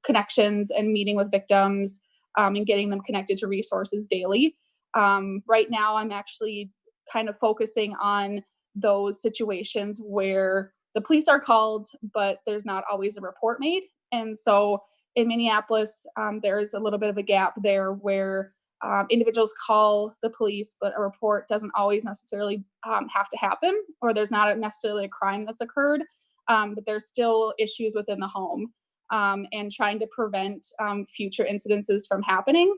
connections and meeting with victims and getting them connected to resources daily. Right now, I'm actually kind of focusing on those situations where the police are called, but there's not always a report made. And so in Minneapolis, there's a little bit of a gap there where individuals call the police, but a report doesn't always necessarily have to happen, or there's not necessarily a crime that's occurred, but there's still issues within the home, and trying to prevent future incidences from happening.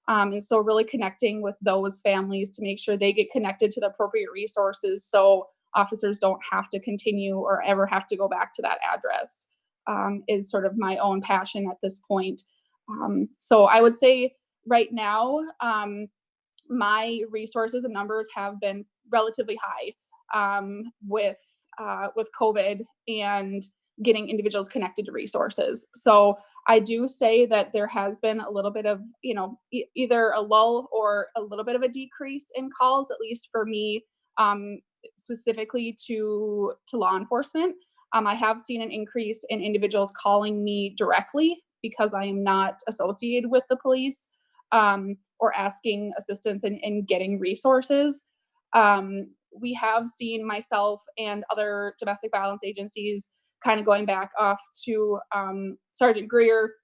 And so really connecting with those families to make sure they get connected to the appropriate resources so officers don't have to continue or ever have to go back to that address, is sort of my own passion at this point. So I would say right now, my resources and numbers have been relatively high with COVID and getting individuals connected to resources. So I do say that there has been a little bit of, either a lull or a little bit of a decrease in calls, at least for me, specifically to law enforcement. I have seen an increase in individuals calling me directly because I am not associated with the police, or asking assistance in getting resources. We have seen, myself and other domestic violence agencies, kind of going back off to Sergeant Greer,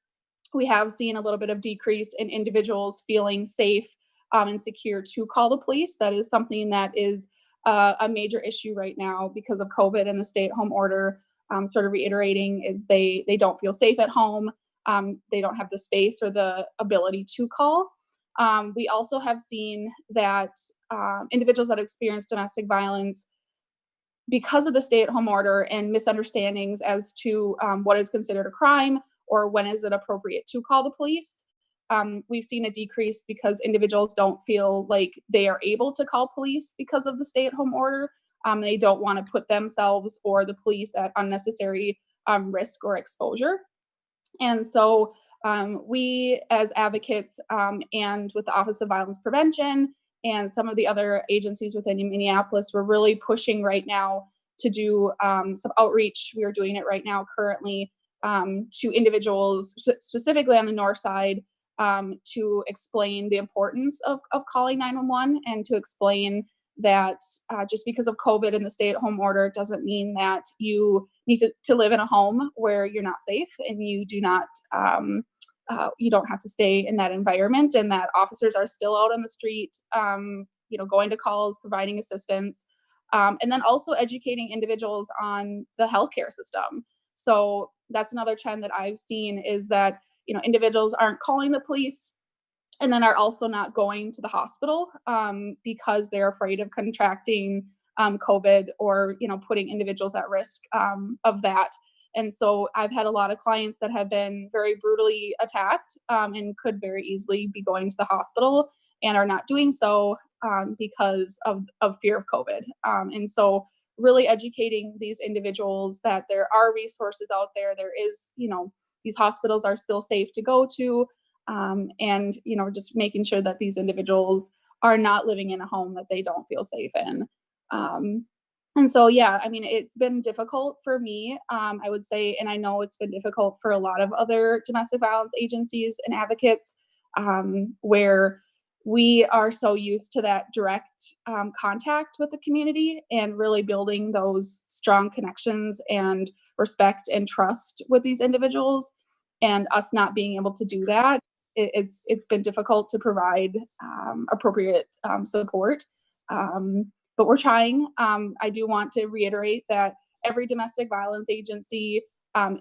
we have seen a little bit of decrease in individuals feeling safe and secure to call the police. That is something that is a major issue right now because of COVID and the stay-at-home order. Sort of reiterating is they don't feel safe at home. They don't have the space or the ability to call. We also have seen that individuals that experience domestic violence, because of the stay-at-home order and misunderstandings as to what is considered a crime or when is it appropriate to call the police, we've seen a decrease because individuals don't feel like they are able to call police because of the stay-at-home order. They don't want to put themselves or the police at unnecessary risk or exposure. And so we as advocates and with the Office of Violence Prevention and some of the other agencies within Minneapolis, we're really pushing right now to do some outreach. We are doing it right now currently to individuals, specifically on the Northside, to explain the importance of calling 911 and to explain that just because of COVID and the stay-at-home order doesn't mean that you need to live in a home where you're not safe and you do not, you don't have to stay in that environment, and that officers are still out on the street, going to calls, providing assistance, and then also educating individuals on the healthcare system. So that's another trend that I've seen is that, individuals aren't calling the police and then are also not going to the hospital because they're afraid of contracting COVID or, putting individuals at risk of that. And so I've had a lot of clients that have been very brutally attacked and could very easily be going to the hospital and are not doing so because of fear of COVID. And so really educating these individuals that there are resources out there. There is, these hospitals are still safe to go to. And, just making sure that these individuals are not living in a home that they don't feel safe in. And so, yeah, I mean, it's been difficult for me, I would say, and I know it's been difficult for a lot of other domestic violence agencies and advocates, where we are so used to that direct contact with the community and really building those strong connections and respect and trust with these individuals, and us not being able to do that. It's been difficult to provide appropriate support. But we're trying. I do want to reiterate that every domestic violence agency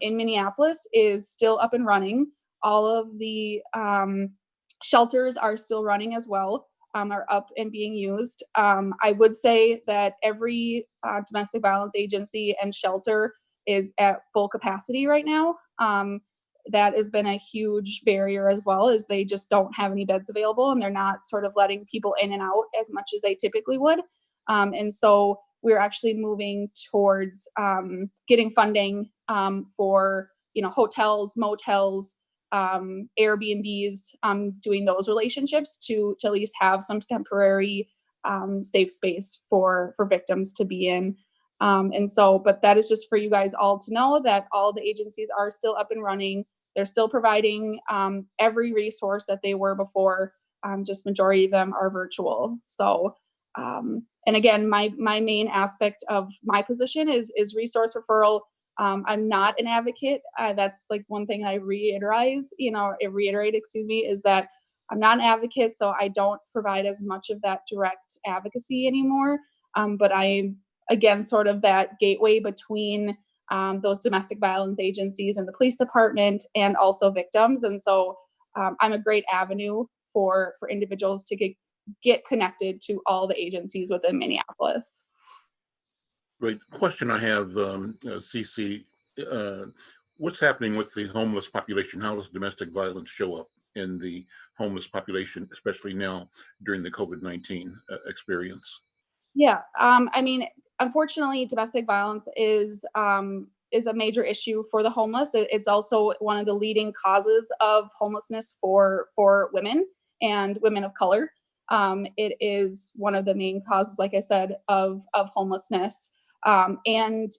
in Minneapolis is still up and running. All of the shelters are still running as well, are up and being used. I would say that every domestic violence agency and shelter is at full capacity right now. That has been a huge barrier as well, as they just don't have any beds available and they're not sort of letting people in and out as much as they typically would. And so we're actually moving towards getting funding for, hotels, motels, Airbnbs, doing those relationships to at least have some temporary safe space for victims to be in. And so, but that is just for you guys all to know that all the agencies are still up and running. They're still providing every resource that they were before. Just majority of them are virtual. So, and again, my main aspect of my position is resource referral. I'm not an advocate. That's like one thing I reiterate, is that I'm not an advocate. So I don't provide as much of that direct advocacy anymore. But I'm, again, sort of that gateway between those domestic violence agencies and the police department and also victims. And so I'm a great avenue for individuals to get connected to all the agencies within Minneapolis. Great question I have, CC. What's happening with the homeless population? How does domestic violence show up in the homeless population, especially now during the COVID-19 experience? Yeah, I mean, unfortunately, domestic violence is a major issue for the homeless. It's also one of the leading causes of homelessness for women and women of color. It is one of the main causes, like I said, of homelessness and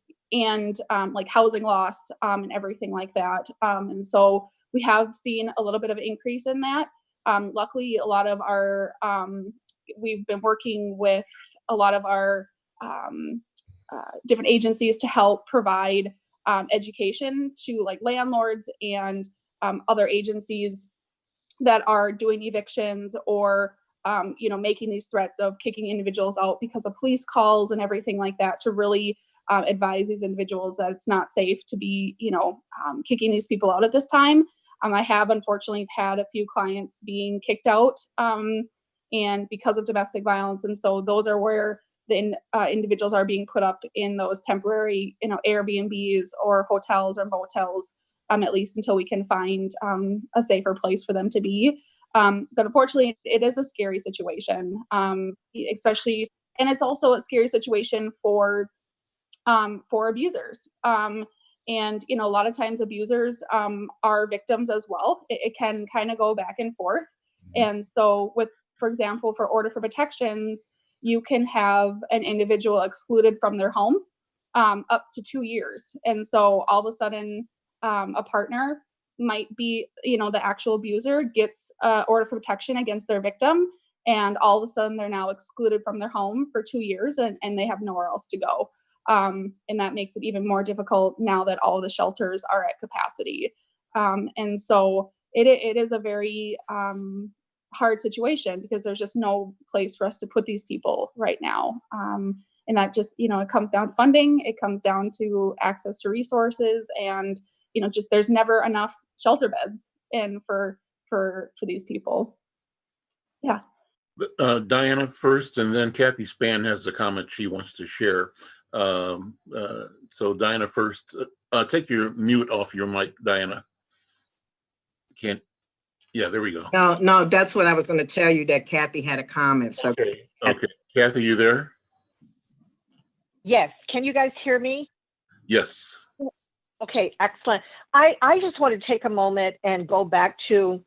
like housing loss and everything like that. And so we have seen a little bit of an increase in that. Luckily, a lot of our we've been working with a lot of our different agencies to help provide education to like landlords and other agencies that are doing evictions or making these threats of kicking individuals out because of police calls and everything like that, to really advise these individuals that it's not safe to be kicking these people out at this time. I have unfortunately had a few clients being kicked out and because of domestic violence, and so those are where the individuals are being put up in those temporary Airbnbs or hotels or motels, at least until we can find a safer place for them to be. But unfortunately, it is a scary situation, especially, and it's also a scary situation for abusers. And a lot of times abusers are victims as well. It can kind of go back and forth. And so for example, for order for protections, you can have an individual excluded from their home up to 2 years. And so all of a sudden, a partner might be, the actual abuser gets order for protection against their victim. And all of a sudden they're now excluded from their home for 2 years and they have nowhere else to go. And that makes it even more difficult now that all of the shelters are at capacity. And so it is a very hard situation because there's just no place for us to put these people right now. And that just, it comes down to funding, it comes down to access to resources, and, just there's never enough shelter beds in for these people. Yeah. Diana first, and then Kathy Span has a comment she wants to share. So Diana first. Take your mute off your mic, Diana. Can't. Yeah, there we go. No, that's what I was going to tell you, that Kathy had a comment. So Okay. Kathy, you there? Yes. Can you guys hear me? Yes. Okay, excellent. I just want to take a moment and go back to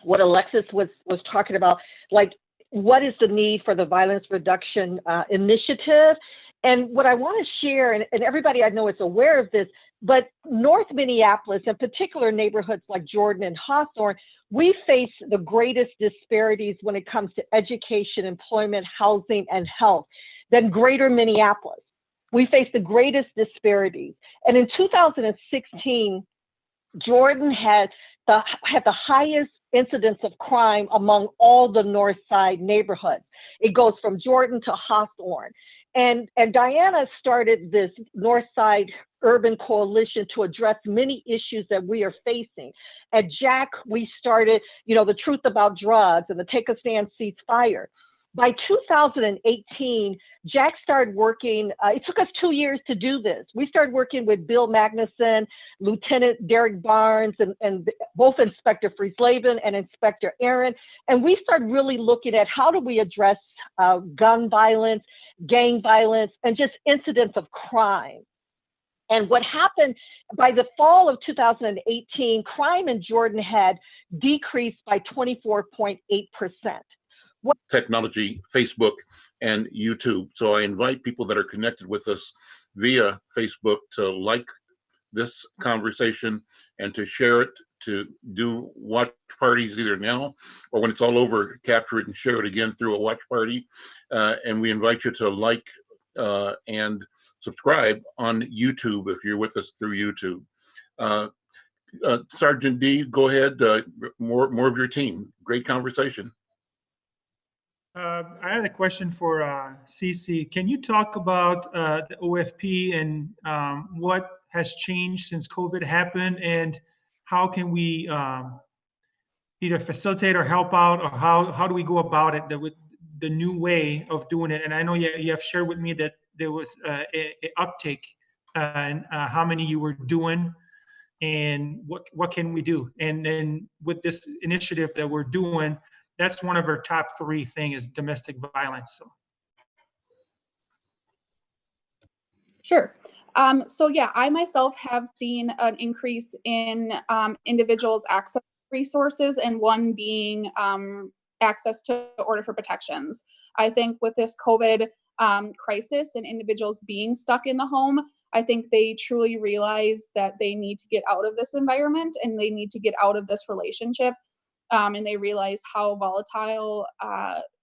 what Alexis was talking about, like what is the need for the violence reduction initiative? And what I want to share, and everybody I know is aware of this, but North Minneapolis, in particular neighborhoods like Jordan and Hawthorne, we face the greatest disparities when it comes to education, employment, housing, and health than greater Minneapolis. We face the greatest disparities. And in 2016, Jordan had the highest incidence of crime among all the Northside neighborhoods. It goes from Jordan to Hawthorne. And Diana started this Northside Urban Coalition to address many issues that we are facing. At Jack, we started, the Truth About Drugs and the Take a Stand Cease Fire. By 2018, Jack started working, it took us 2 years to do this. We started working with Bill Magnuson, Lieutenant Derek Barnes, and both Inspector Frieslavin and Inspector Aaron. And we started really looking at how do we address gun violence, gang violence, and just incidents of crime. And what happened by the fall of 2018, crime in Jordan had decreased by 24.8%. Technology, Facebook, and YouTube. So I invite people that are connected with us via Facebook to like this conversation and to share it, to do watch parties either now or when it's all over, capture it and share it again through a watch party. And we invite you to like and subscribe on YouTube if you're with us through YouTube. Sergeant D, go ahead. More of your team. Great conversation. I had a question for Cece. Can you talk about the OFP and what has changed since COVID happened, and how can we either facilitate or help out, or how do we go about it with the new way of doing it? And I know you have shared with me that there was an uptake and how many you were doing, and what can we do? And then with this initiative that we're doing, that's one of our top 3 things is domestic violence. So. Sure. So yeah, I myself have seen an increase in individuals' access to resources, and one being access to order for protections. I think with this COVID crisis and individuals being stuck in the home, I think they truly realize that they need to get out of this environment and they need to get out of this relationship. And they realize how volatile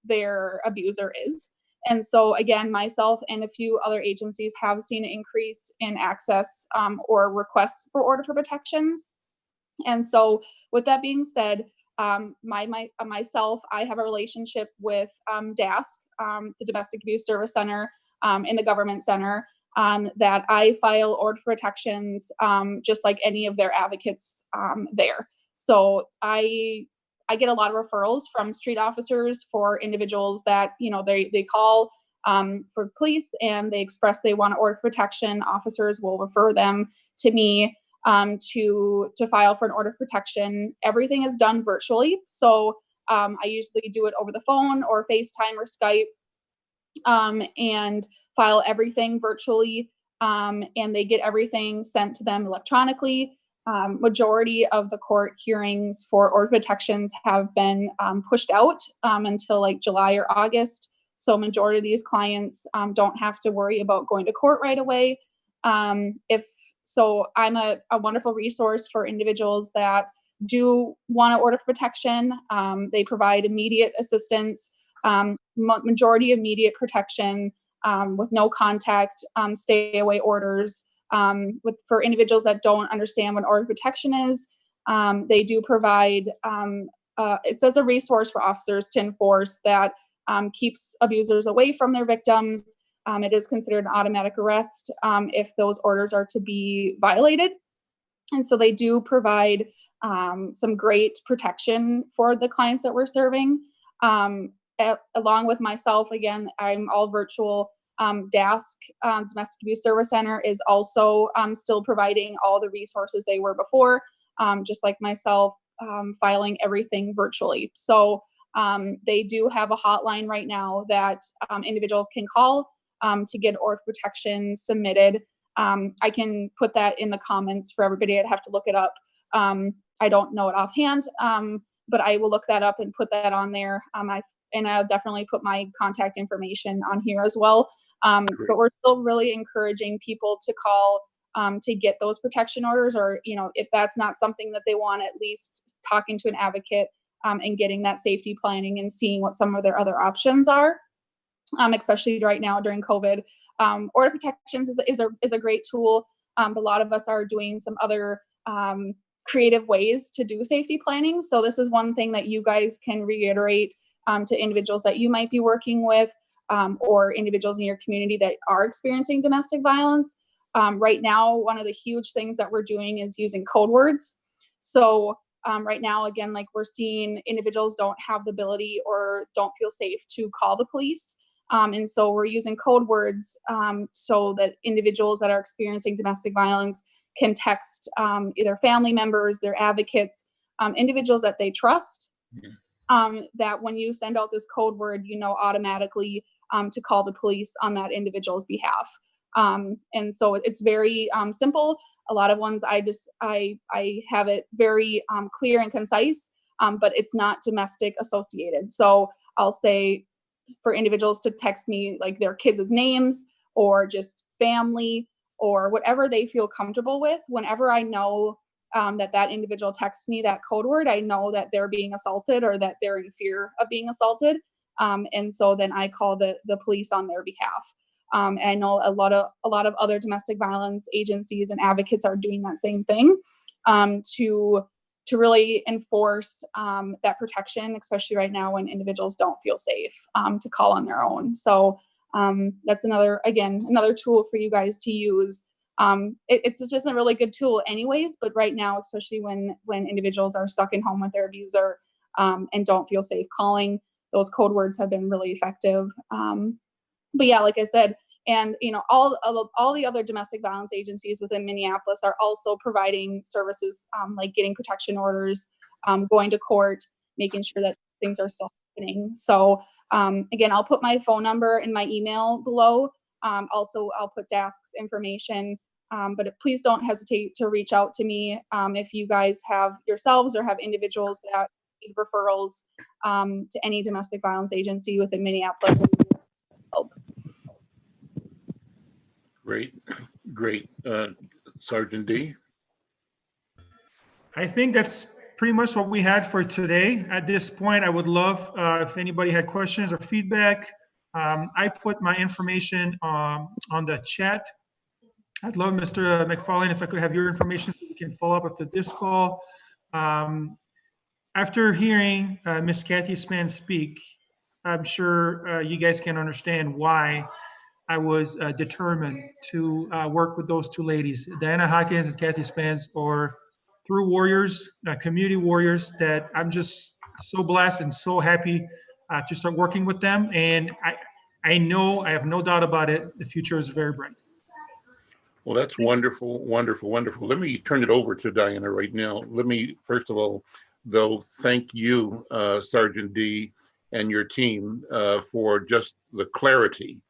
their abuser is. And so again, myself and a few other agencies have seen an increase in access or requests for order for protections. And so with that being said, myself, I have a relationship with DASC, the Domestic Abuse Service Center in the Government Center, that I file order for protections just like any of their advocates there. So I get a lot of referrals from street officers for individuals that, they call for police and they express they want to order for protection. Officers will refer them to me to file for an order of protection. Everything is done virtually. So I usually do it over the phone or FaceTime or Skype and file everything virtually. And they get everything sent to them electronically. Majority of the court hearings for order protections have been pushed out until like July or August. So majority of these clients don't have to worry about going to court right away. So I'm a wonderful resource for individuals that do want to order for protection. They provide immediate assistance, majority immediate protection with no contact, stay away orders. For individuals that don't understand what order of protection is, they do provide, it's as a resource for officers to enforce that keeps abusers away from their victims. It is considered an automatic arrest if those orders are to be violated. And so they do provide some great protection for the clients that we're serving. Along with myself, again, I'm all virtual. DASC, Domestic Abuse Service Center, is also still providing all the resources they were before, just like myself, filing everything virtually. So they do have a hotline right now that individuals can call to get order protection submitted. I can put that in the comments for everybody. I'd have to look it up. I don't know it offhand, but I will look that up and put that on there. And I'll definitely put my contact information on here as well. But we're still really encouraging people to call to get those protection orders, or, you know, if that's not something that they want, at least talking to an advocate and getting that safety planning and seeing what some of their other options are. Especially right now during COVID. Order protections is a great tool. But a lot of us are doing some other creative ways to do safety planning. So this is one thing that you guys can reiterate to individuals that you might be working with, or individuals in your community that are experiencing domestic violence. Right now, one of the huge things that we're doing is using code words. So right now, again, like we're seeing individuals don't have the ability or don't feel safe to call the police. And so we're using code words so that individuals that are experiencing domestic violence can text either family members, their advocates, individuals that they trust, that when you send out this code word, you know automatically to call the police on that individual's behalf. And so it's very simple. A lot of ones I have it very clear and concise, but it's not domestic associated. So I'll say, for individuals to text me like their kids' names or just family or whatever they feel comfortable with. Whenever I know that individual texts me that code word, I know that they're being assaulted or that they're in fear of being assaulted. And so then I call the police on their behalf. And I know a lot of other domestic violence agencies and advocates are doing that same thing to really enforce that protection, especially right now when individuals don't feel safe to call on their own. So that's another tool for you guys to use. It's just a really good tool anyways, but right now, especially when individuals are stuck in home with their abuser and don't feel safe calling, those code words have been really effective. But yeah, like I said, and you know, all the other domestic violence agencies within Minneapolis are also providing services like getting protection orders, going to court, making sure that things are still happening. So again, I'll put my phone number and my email below. Also, I'll put DASC's information. But please don't hesitate to reach out to me if you guys have yourselves or have individuals that need referrals to any domestic violence agency within Minneapolis. Great. Sergeant D? I think that's pretty much what we had for today. At this point, I would love if anybody had questions or feedback. I put my information on the chat. I'd love, Mr. McFarlane, if I could have your information so we can follow up after this call. After hearing Ms. Kathy Span speak, I'm sure you guys can understand why I was determined to work with those two ladies, Diana Hawkins and Kathy Spans, or through warriors, community warriors, that I'm just so blessed and so happy to start working with them. And I know, I have no doubt about it, the future is very bright. Well, that's wonderful. Let me turn it over to Diana right now. Let me, first of all, though, thank you, Sergeant D, and your team for just the clarity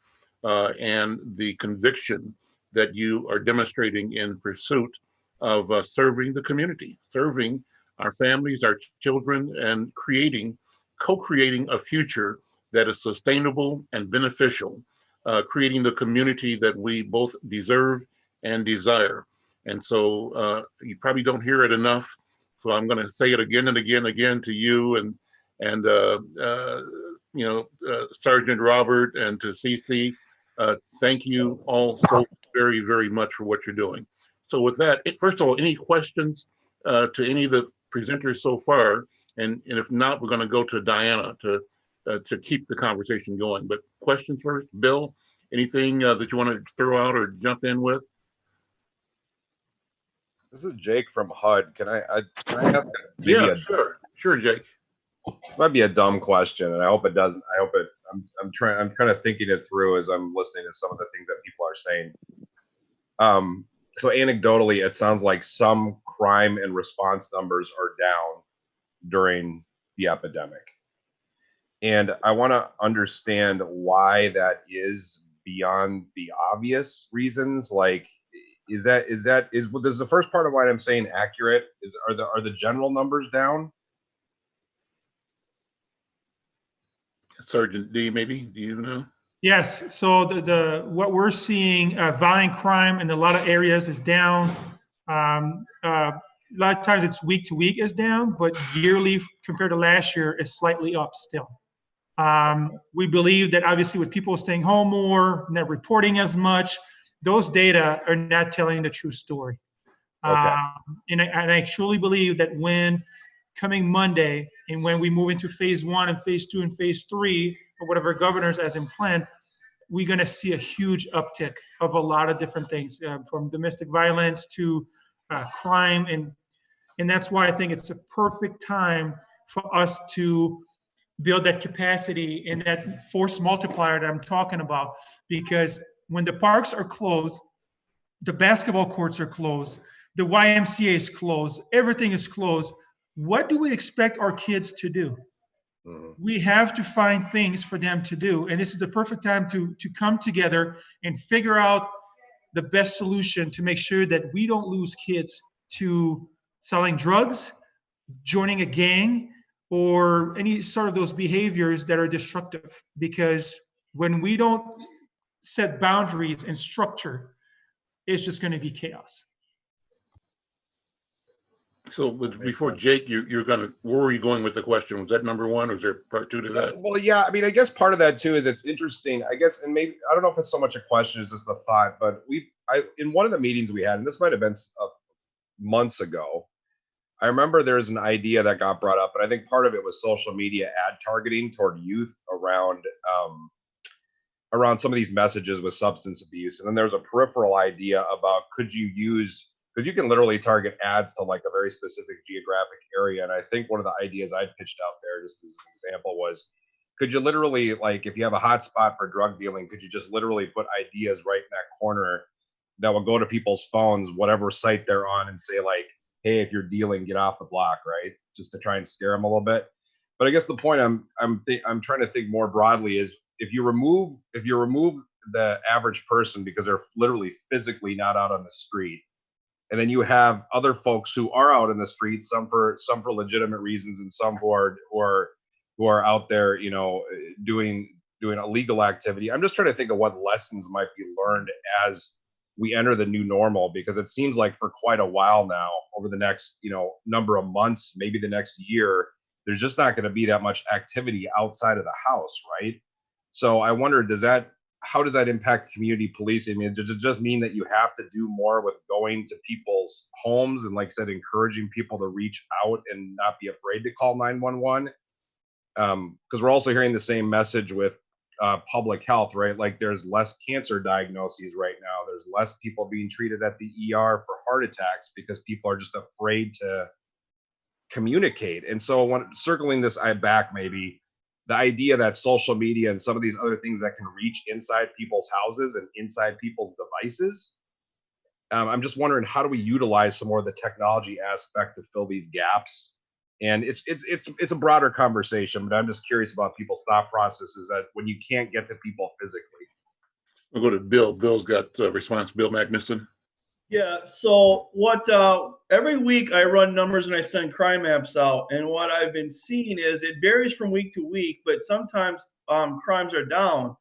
and the conviction that you are demonstrating in pursuit of serving the community, serving our families, our children, and co-creating a future that is sustainable and beneficial, creating the community that we both deserve and desire. And so you probably don't hear it enough. So I'm going to say it again and again to you and Sergeant Robert and to CC. Thank you all so very, very much for what you're doing. So with that, first of all, any questions to any of the presenters so far? And if not, we're going to go to Diana to keep the conversation going. But questions first, Bill, anything that you want to throw out or jump in with? This is Jake from HUD. Can I ask? Yeah, sure, Jake. This might be a dumb question, and I hope it doesn't. I hope it. I'm trying. I'm kind of thinking it through as I'm listening to some of the things that people are saying. So anecdotally, it sounds like some crime and response numbers are down during the epidemic, and I want to understand why that is beyond the obvious reasons. Like, is the first part of what I'm saying accurate? Are the general numbers down? Sergeant D, maybe, do you know? Yes, so what we're seeing, violent crime in a lot of areas is down. A lot of times it's week to week is down, but yearly compared to last year is slightly up still. We believe that obviously with people staying home more, not reporting as much, those data are not telling the true story. Okay. And I truly believe that when coming Monday and when we move into phase 1 and phase 2 and phase 3, or whatever governors has in plan, we're going to see a huge uptick of a lot of different things, from domestic violence to crime. And that's why I think it's a perfect time for us to build that capacity and that force multiplier that I'm talking about. Because when the parks are closed, the basketball courts are closed, the YMCA is closed, everything is closed, what do we expect our kids to do? We have to find things for them to do. And this is the perfect time to come together and figure out the best solution to make sure that we don't lose kids to selling drugs, joining a gang, or any sort of those behaviors that are destructive. Because when we don't set boundaries and structure, it's just going to be chaos. So before Jake, you're gonna, where were you going with the question? Was that number one, or is there part two to that? Well, yeah, I mean, I guess part of that too is it's interesting, I guess, and maybe, I don't know if it's so much a question as just a thought, but in one of the meetings we had, and this might've been months ago, I remember there's an idea that got brought up, and I think part of it was social media ad targeting toward youth around some of these messages with substance abuse. And then there's a peripheral idea about, could you use, because you can literally target ads to like a very specific geographic area. And I think one of the ideas I pitched out there, just as an example, was, could you literally, like, if you have a hot spot for drug dealing, could you just literally put ideas right in that corner that will go to people's phones, whatever site they're on, and say like, hey, if you're dealing, get off the block, right? Just to try and scare them a little bit. But I guess the point I'm trying to think more broadly is, if you remove the average person because they're literally physically not out on the street, and then you have other folks who are out in the street, some for legitimate reasons, and some who are out there, you know, doing illegal activity. I'm just trying to think of what lessons might be learned as we enter the new normal, because it seems like for quite a while now, over the next, you know, number of months, maybe the next year, there's just not going to be that much activity outside of the house, right? So I wonder, how does that impact community policing? I mean, does it just mean that you have to do more with going to people's homes and, like I said, encouraging people to reach out and not be afraid to call 911? Because we're also hearing the same message with public health, right? Like, there's less cancer diagnoses right now. There's less people being treated at the ER for heart attacks because people are just afraid to communicate. And so circling this back, maybe, the idea that social media and some of these other things that can reach inside people's houses and inside people's devices, I'm just wondering, how do we utilize some more of the technology aspect to fill these gaps? And it's a broader conversation, but I'm just curious about people's thought processes that when you can't get to people physically. We'll go to Bill. Bill's got a response. Bill Magnuson. Yeah, so every week I run numbers and I send crime apps out, and what I've been seeing is it varies from week to week, but sometimes crimes are down.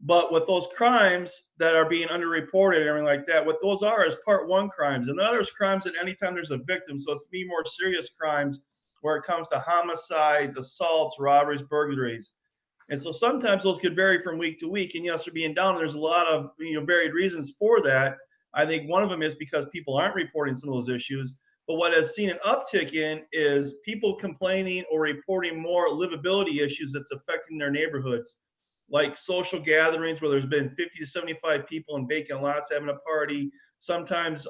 But with those crimes that are being underreported and everything like that, what those are is part one crimes. And the other is crimes at any time there's a victim. So it's be more serious crimes where it comes to homicides, assaults, robberies, burglaries. And so sometimes those could vary from week to week. And yes, they're being down. There's a lot of varied reasons for that. I think one of them is because people aren't reporting some of those issues. But what has seen an uptick in is people complaining or reporting more livability issues that's affecting their neighborhoods, like social gatherings where there's been 50 to 75 people in vacant lots having a party. Sometimes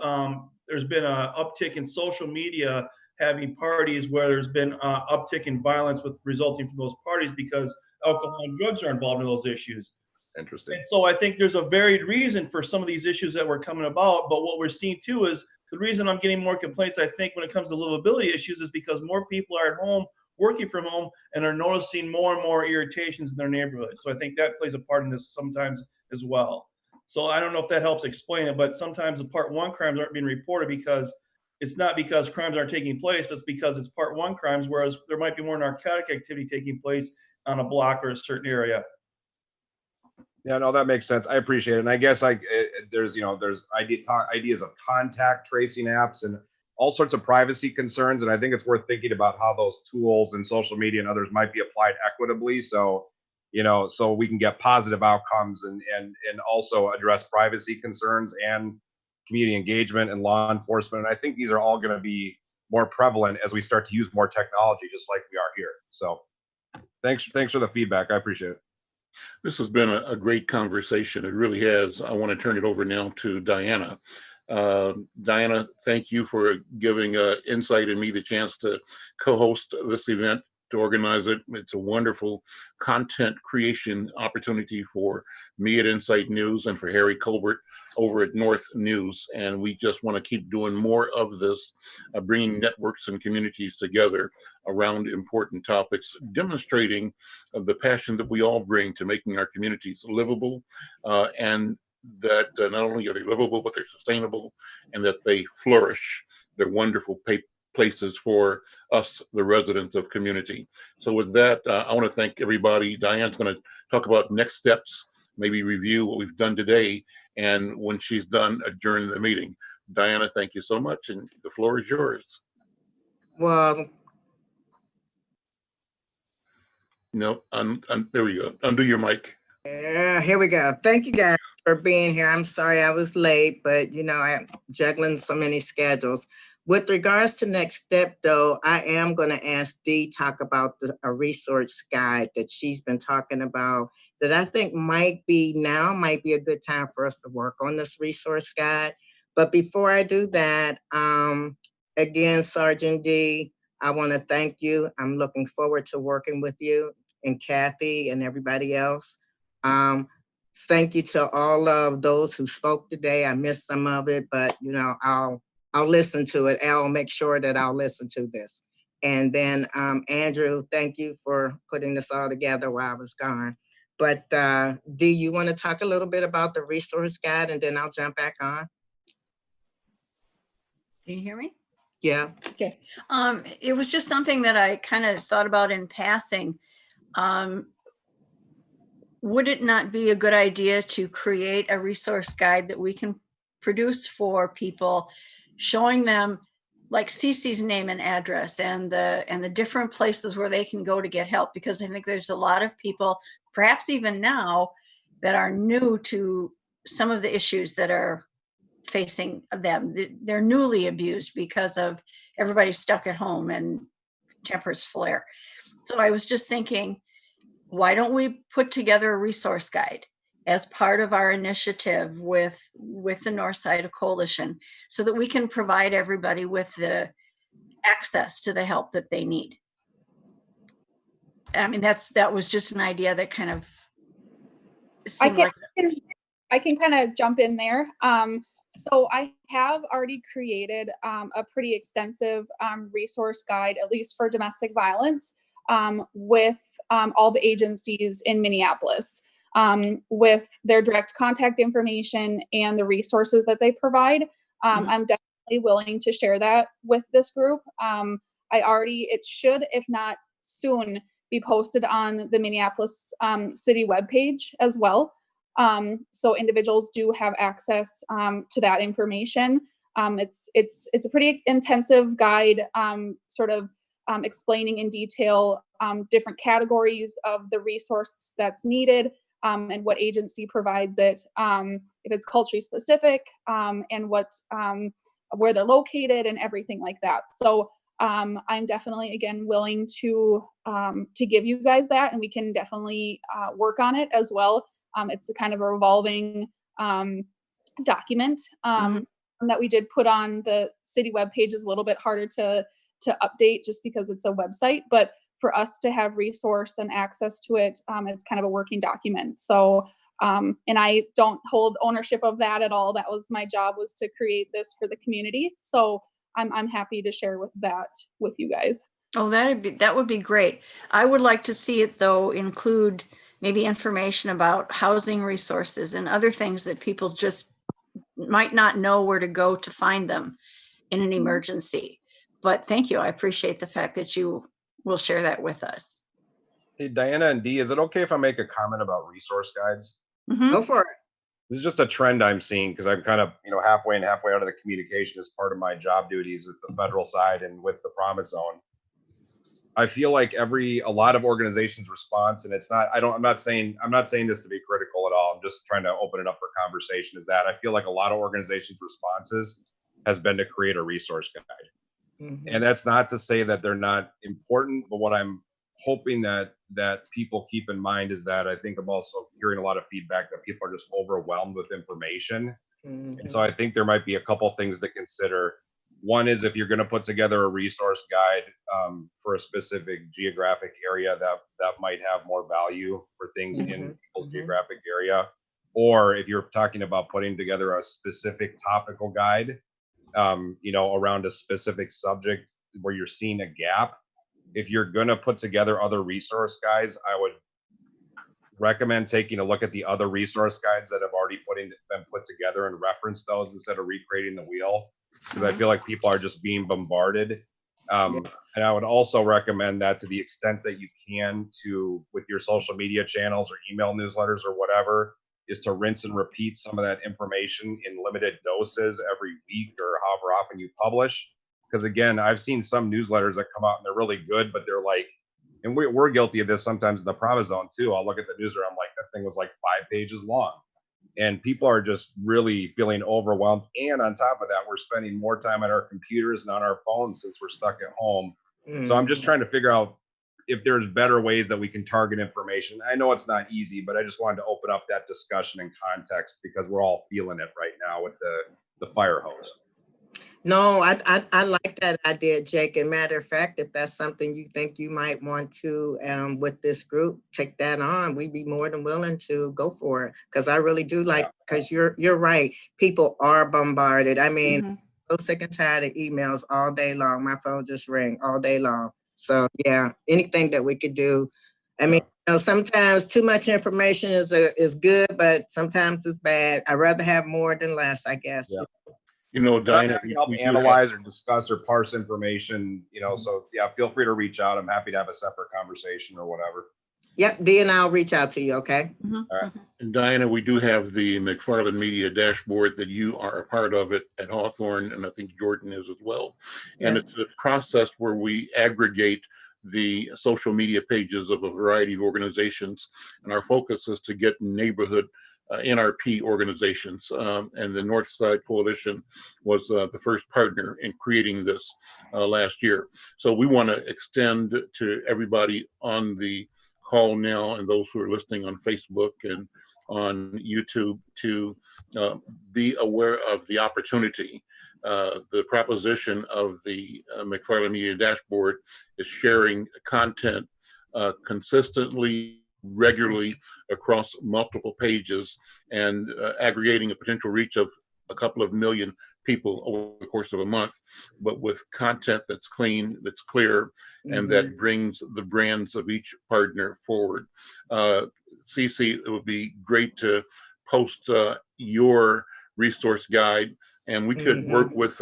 there's been an uptick in social media having parties where there's been uptick in violence with resulting from those parties because alcohol and drugs are involved in those issues. Interesting. And so I think there's a varied reason for some of these issues that were coming about. But what we're seeing too is the reason I'm getting more complaints, I think, when it comes to livability issues is because more people are at home, working from home, and are noticing more and more irritations in their neighborhood. So I think that plays a part in this sometimes as well. So I don't know if that helps explain it, but sometimes the part one crimes aren't being reported because it's not because crimes aren't taking place, but it's because it's part one crimes, whereas there might be more narcotic activity taking place on a block or a certain area. Yeah, no, that makes sense. I appreciate it. And I guess there's ideas of contact tracing apps and all sorts of privacy concerns. And I think it's worth thinking about how those tools and social media and others might be applied equitably. So, so we can get positive outcomes and also address privacy concerns and community engagement and law enforcement. And I think these are all going to be more prevalent as we start to use more technology, just like we are here. So thanks for the feedback. I appreciate it. This has been a great conversation. It really has. I want to turn it over now to Diana. Diana, thank you for giving Insight and me the chance to co-host this event, to organize it. It's a wonderful content creation opportunity for me at Insight News and for Harry Colbert over at North News. And we just want to keep doing more of this, bringing networks and communities together around important topics, demonstrating the passion that we all bring to making our communities livable, and that not only are they livable, but they're sustainable and that they flourish. They're wonderful places for us, the residents of community. So with that, I want to thank everybody. Diane's going to talk about next steps, maybe review what we've done today, and when she's done, adjourn the meeting. Diana, thank you so much, and the floor is yours. Well, no, there we go. Undo your mic. yeah, here we go. Thank you guys for being here. I'm sorry I was late, but I'm juggling so many schedules. With regards to next step, though, I am going to ask Dee talk about a resource guide that she's been talking about that I think might be a good time for us to work on this resource guide. But before I do that, again, Sergeant Dee, I want to thank you. I'm looking forward to working with you and Kathy and everybody else. Thank you to all of those who spoke today. I missed some of it, but I'll listen to it. I'll make sure that I'll listen to this. And then Andrew, thank you for putting this all together while I was gone. But Dee, you want to talk a little bit about the resource guide, and then I'll jump back on? Can you hear me? Yeah. Okay. It was just something that I kind of thought about in passing. Would it not be a good idea to create a resource guide that we can produce for people, showing them like Cece's name and address and the different places where they can go to get help? Because I think there's a lot of people, perhaps even now, that are new to some of the issues that are facing them. They're newly abused because of everybody stuck at home and tempers flare. So I was just thinking, why don't we put together a resource guide as part of our initiative with the Northside Coalition so that we can provide everybody with the access to the help that they need? I mean, that was just an idea that kind of seemed like I can kind of jump in there. So I have already created a pretty extensive resource guide, at least for domestic violence, with all the agencies in Minneapolis, with their direct contact information and the resources that they provide. I'm definitely willing to share that with this group. It should, if not soon, be posted on the Minneapolis city webpage as well. So individuals do have access to that information. It's a pretty intensive guide, explaining in detail different categories of the resource that's needed and what agency provides it, if it's culturally specific, and where they're located and everything like that. So I'm definitely, again, willing to give you guys that, and we can definitely work on it as well. It's a kind of a revolving document. that we did put on the city webpage is a little bit harder to update just because it's a website. But for us to have resource and access to it, it's kind of a working document. So, and I don't hold ownership of that at all. That was my job, was to create this for the community. So I'm happy to share that with you guys. Oh, that would be great. I would like to see it, though, include maybe information about housing resources and other things that people just might not know where to go to find them in an emergency. But thank you. I appreciate the fact that you will share that with us. Hey, Diana and Dee, is it okay if I make a comment about resource guides? Go for it. This is just a trend I'm seeing because I'm kind of, halfway in, halfway out of the communication as part of my job duties at the federal side and with the Promise Zone. I feel like a lot of organizations' response, and it's not, I'm not saying this to be critical at all. I'm just trying to open it up for conversation, is that I feel like a lot of organizations' responses has been to create a resource guide. And that's not to say that they're not important, but what I'm hoping that people keep in mind is that I think I'm also hearing a lot of feedback that people are just overwhelmed with information. And so I think there might be a couple things to consider. One is, if you're going to put together a resource guide for a specific geographic area that might have more value for things in people's geographic area, or if you're talking about putting together a specific topical guide, around a specific subject where you're seeing a gap. If you're going to put together other resource guides, I would recommend taking a look at the other resource guides that have already been put together and reference those instead of recreating the wheel, because I feel like people are just being bombarded. And I would also recommend that, to the extent that you can, with your social media channels or email newsletters or whatever, is to rinse and repeat some of that information in limited doses every week or however often you publish. Because again, I've seen some newsletters that come out and they're really good, but they're like, and we're guilty of this sometimes in the Promise Zone too. I'll look at the newsletter, I'm like, that thing was like 5 pages long. And people are just really feeling overwhelmed. And on top of that, we're spending more time on our computers and on our phones since we're stuck at home. So I'm just trying to figure out if there's better ways that we can target information. I know it's not easy, but I just wanted to open up that discussion in context because we're all feeling it right now with the fire hose. No, I like that idea, Jake. And matter of fact, if that's something you think you might want to, with this group, take that on, we'd be more than willing to go for it. Because I really do like, because you're right. People are bombarded. I mean, so sick and tired of emails all day long. My phone just rang all day long. So yeah, anything that we could do. I mean, sometimes too much information is good, but sometimes it's bad. I'd rather have more than less, I guess. Diana, we help analyze or discuss or parse information, so yeah, feel free to reach out. I'm happy to have a separate conversation or whatever. Yep, Dee and I'll reach out to you, okay? All right. And Diana, we do have the McFarlane Media dashboard that you are a part of it at Hawthorne, and I think Jordan is as well. And it's a process where we aggregate the social media pages of a variety of organizations, and our focus is to get neighborhood NRP organizations, and the Northside Coalition was the first partner in creating this last year. So we want to extend to everybody on the call now and those who are listening on Facebook and on YouTube to be aware of the opportunity. The proposition of the McFarlane Media Dashboard is sharing content consistently, regularly across multiple pages, and aggregating a potential reach of a couple of million people over the course of a month, but with content that's clean, that's clear, and that brings the brands of each partner forward. Cece, it would be great to post your resource guide, and we could work with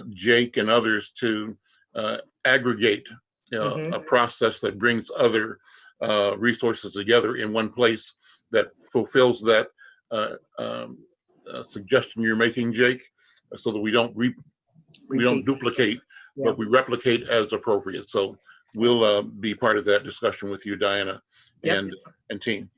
Jake and others to aggregate a process that brings other resources together in one place that fulfills that suggestion you're making, Jake, so that we don't duplicate, but we replicate as appropriate. So we'll be part of that discussion with you, Diana, and team.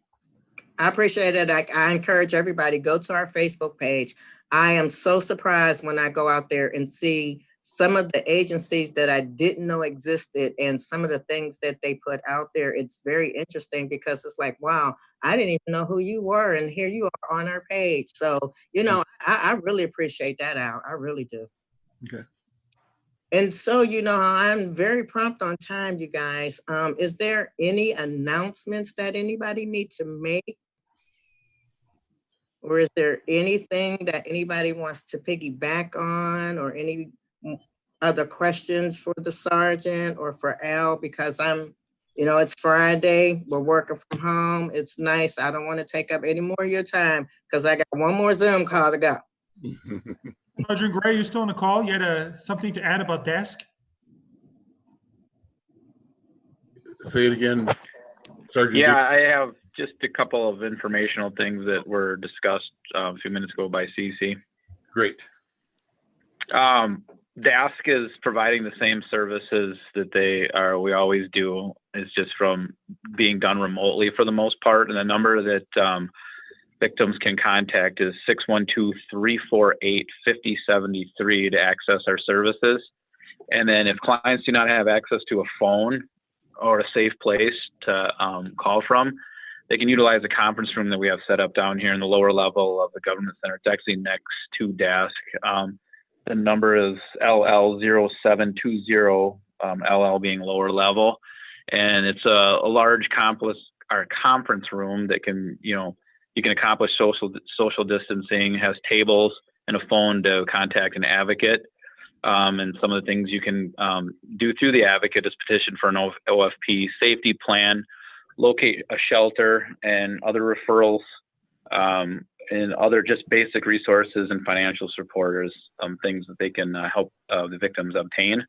I appreciate it. I encourage everybody, go to our Facebook page. I am so surprised when I go out there and see some of the agencies that I didn't know existed and some of the things that they put out there. It's very interesting because it's like, wow, I didn't even know who you were, and here you are on our page. So, you know, I really appreciate that, Al. I really do. Okay. And so, you know, I'm very prompt on time, you guys. Is there any announcements that anybody need to make? Or is there anything that anybody wants to piggyback on, or any other questions for the sergeant or for Al? Because you know, it's Friday, we're working from home. It's nice. I don't want to take up any more of your time because I got one more Zoom call to go. Sergeant Gray, you still on the call? You had something to add about desk? Say it again, Sergeant. Yeah, I have just a couple of informational things that were discussed a few minutes ago by CC. Great. DASC is providing the same services that we always do. It's just from being done remotely for the most part. And the number that victims can contact is 612-348-5073 to access our services. And then if clients do not have access to a phone or a safe place to call from, they can utilize the conference room that we have set up down here in the lower level of the Government Center. It's actually next to DASC. The number is LL0720, LL being lower level. And it's a large conference room that can, you know, you can accomplish social distancing, has tables and a phone to contact an advocate. And some of the things you can do through the advocate is petition for an OFP safety plan, locate a shelter, and other referrals, and other just basic resources and financial supporters, things that they can help the victims obtain.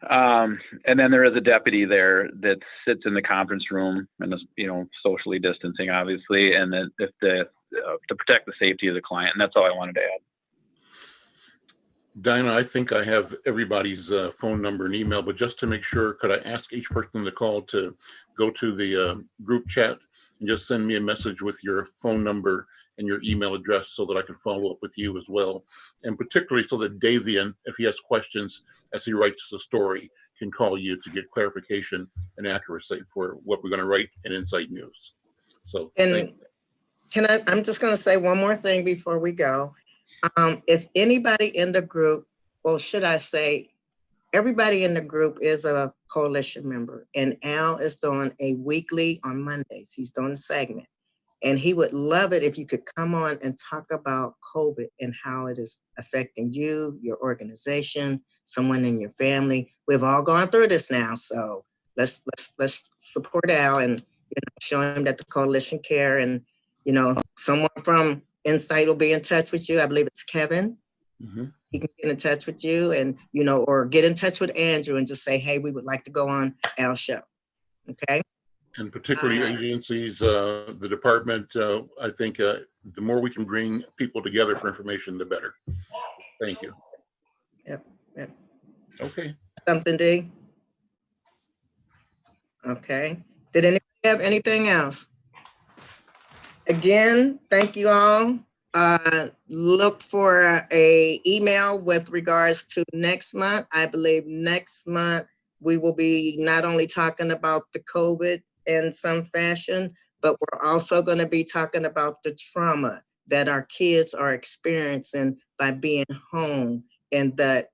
And then there is a deputy there that sits in the conference room and is, you know, socially distancing, obviously, and then to protect the safety of the client. And that's all I wanted to add. Dinah, I think I have everybody's phone number and email, but just to make sure, could I ask each person on the call to go to the group chat and just send me a message with your phone number and your email address so that I can follow up with you as well. And particularly so that Davian, if he has questions as he writes the story, can call you to get clarification and accuracy for what we're going to write in Insight News. So and I'm just going to say one more thing before we go. If anybody in the group, well, should I say, everybody in the group is a coalition member, and Al is doing a weekly on Mondays. He's doing a segment, and he would love it if you could come on and talk about COVID and how it is affecting you, your organization, someone in your family. We've all gone through this now, so let's support Al and, you know, show him that the coalition care, and, you know, someone from Insight will be in touch with you. I believe it's Kevin. Mm-hmm. He can get in touch with you, and, you know, or get in touch with Andrew and just say, hey, we would like to go on Al's show. Okay. And particularly agencies, the department, I think the more we can bring people together for information, the better. Thank you. Yep. Okay. Something, D? Okay. Did anybody have anything else? Again, thank you all. Look for a email with regards to next month. I believe next month we will be not only talking about the COVID in some fashion, but we're also going to be talking about the trauma that our kids are experiencing by being home, and the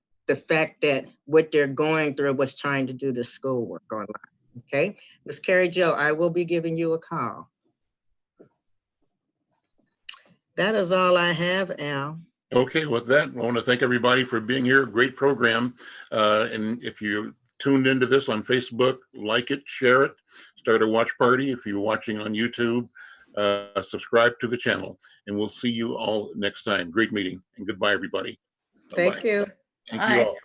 fact that what they're going through was trying to do the schoolwork online. Okay, Ms. Carrie Jo, I will be giving you a call. That is all I have, Al. Okay, with that, I want to thank everybody for being here. Great program. And if you tuned into this on Facebook, like it, share it, start a watch party. If you're watching on YouTube, subscribe to the channel, and we'll see you all next time. Great meeting, and goodbye, everybody. Bye-bye. Thank you. Thank you all.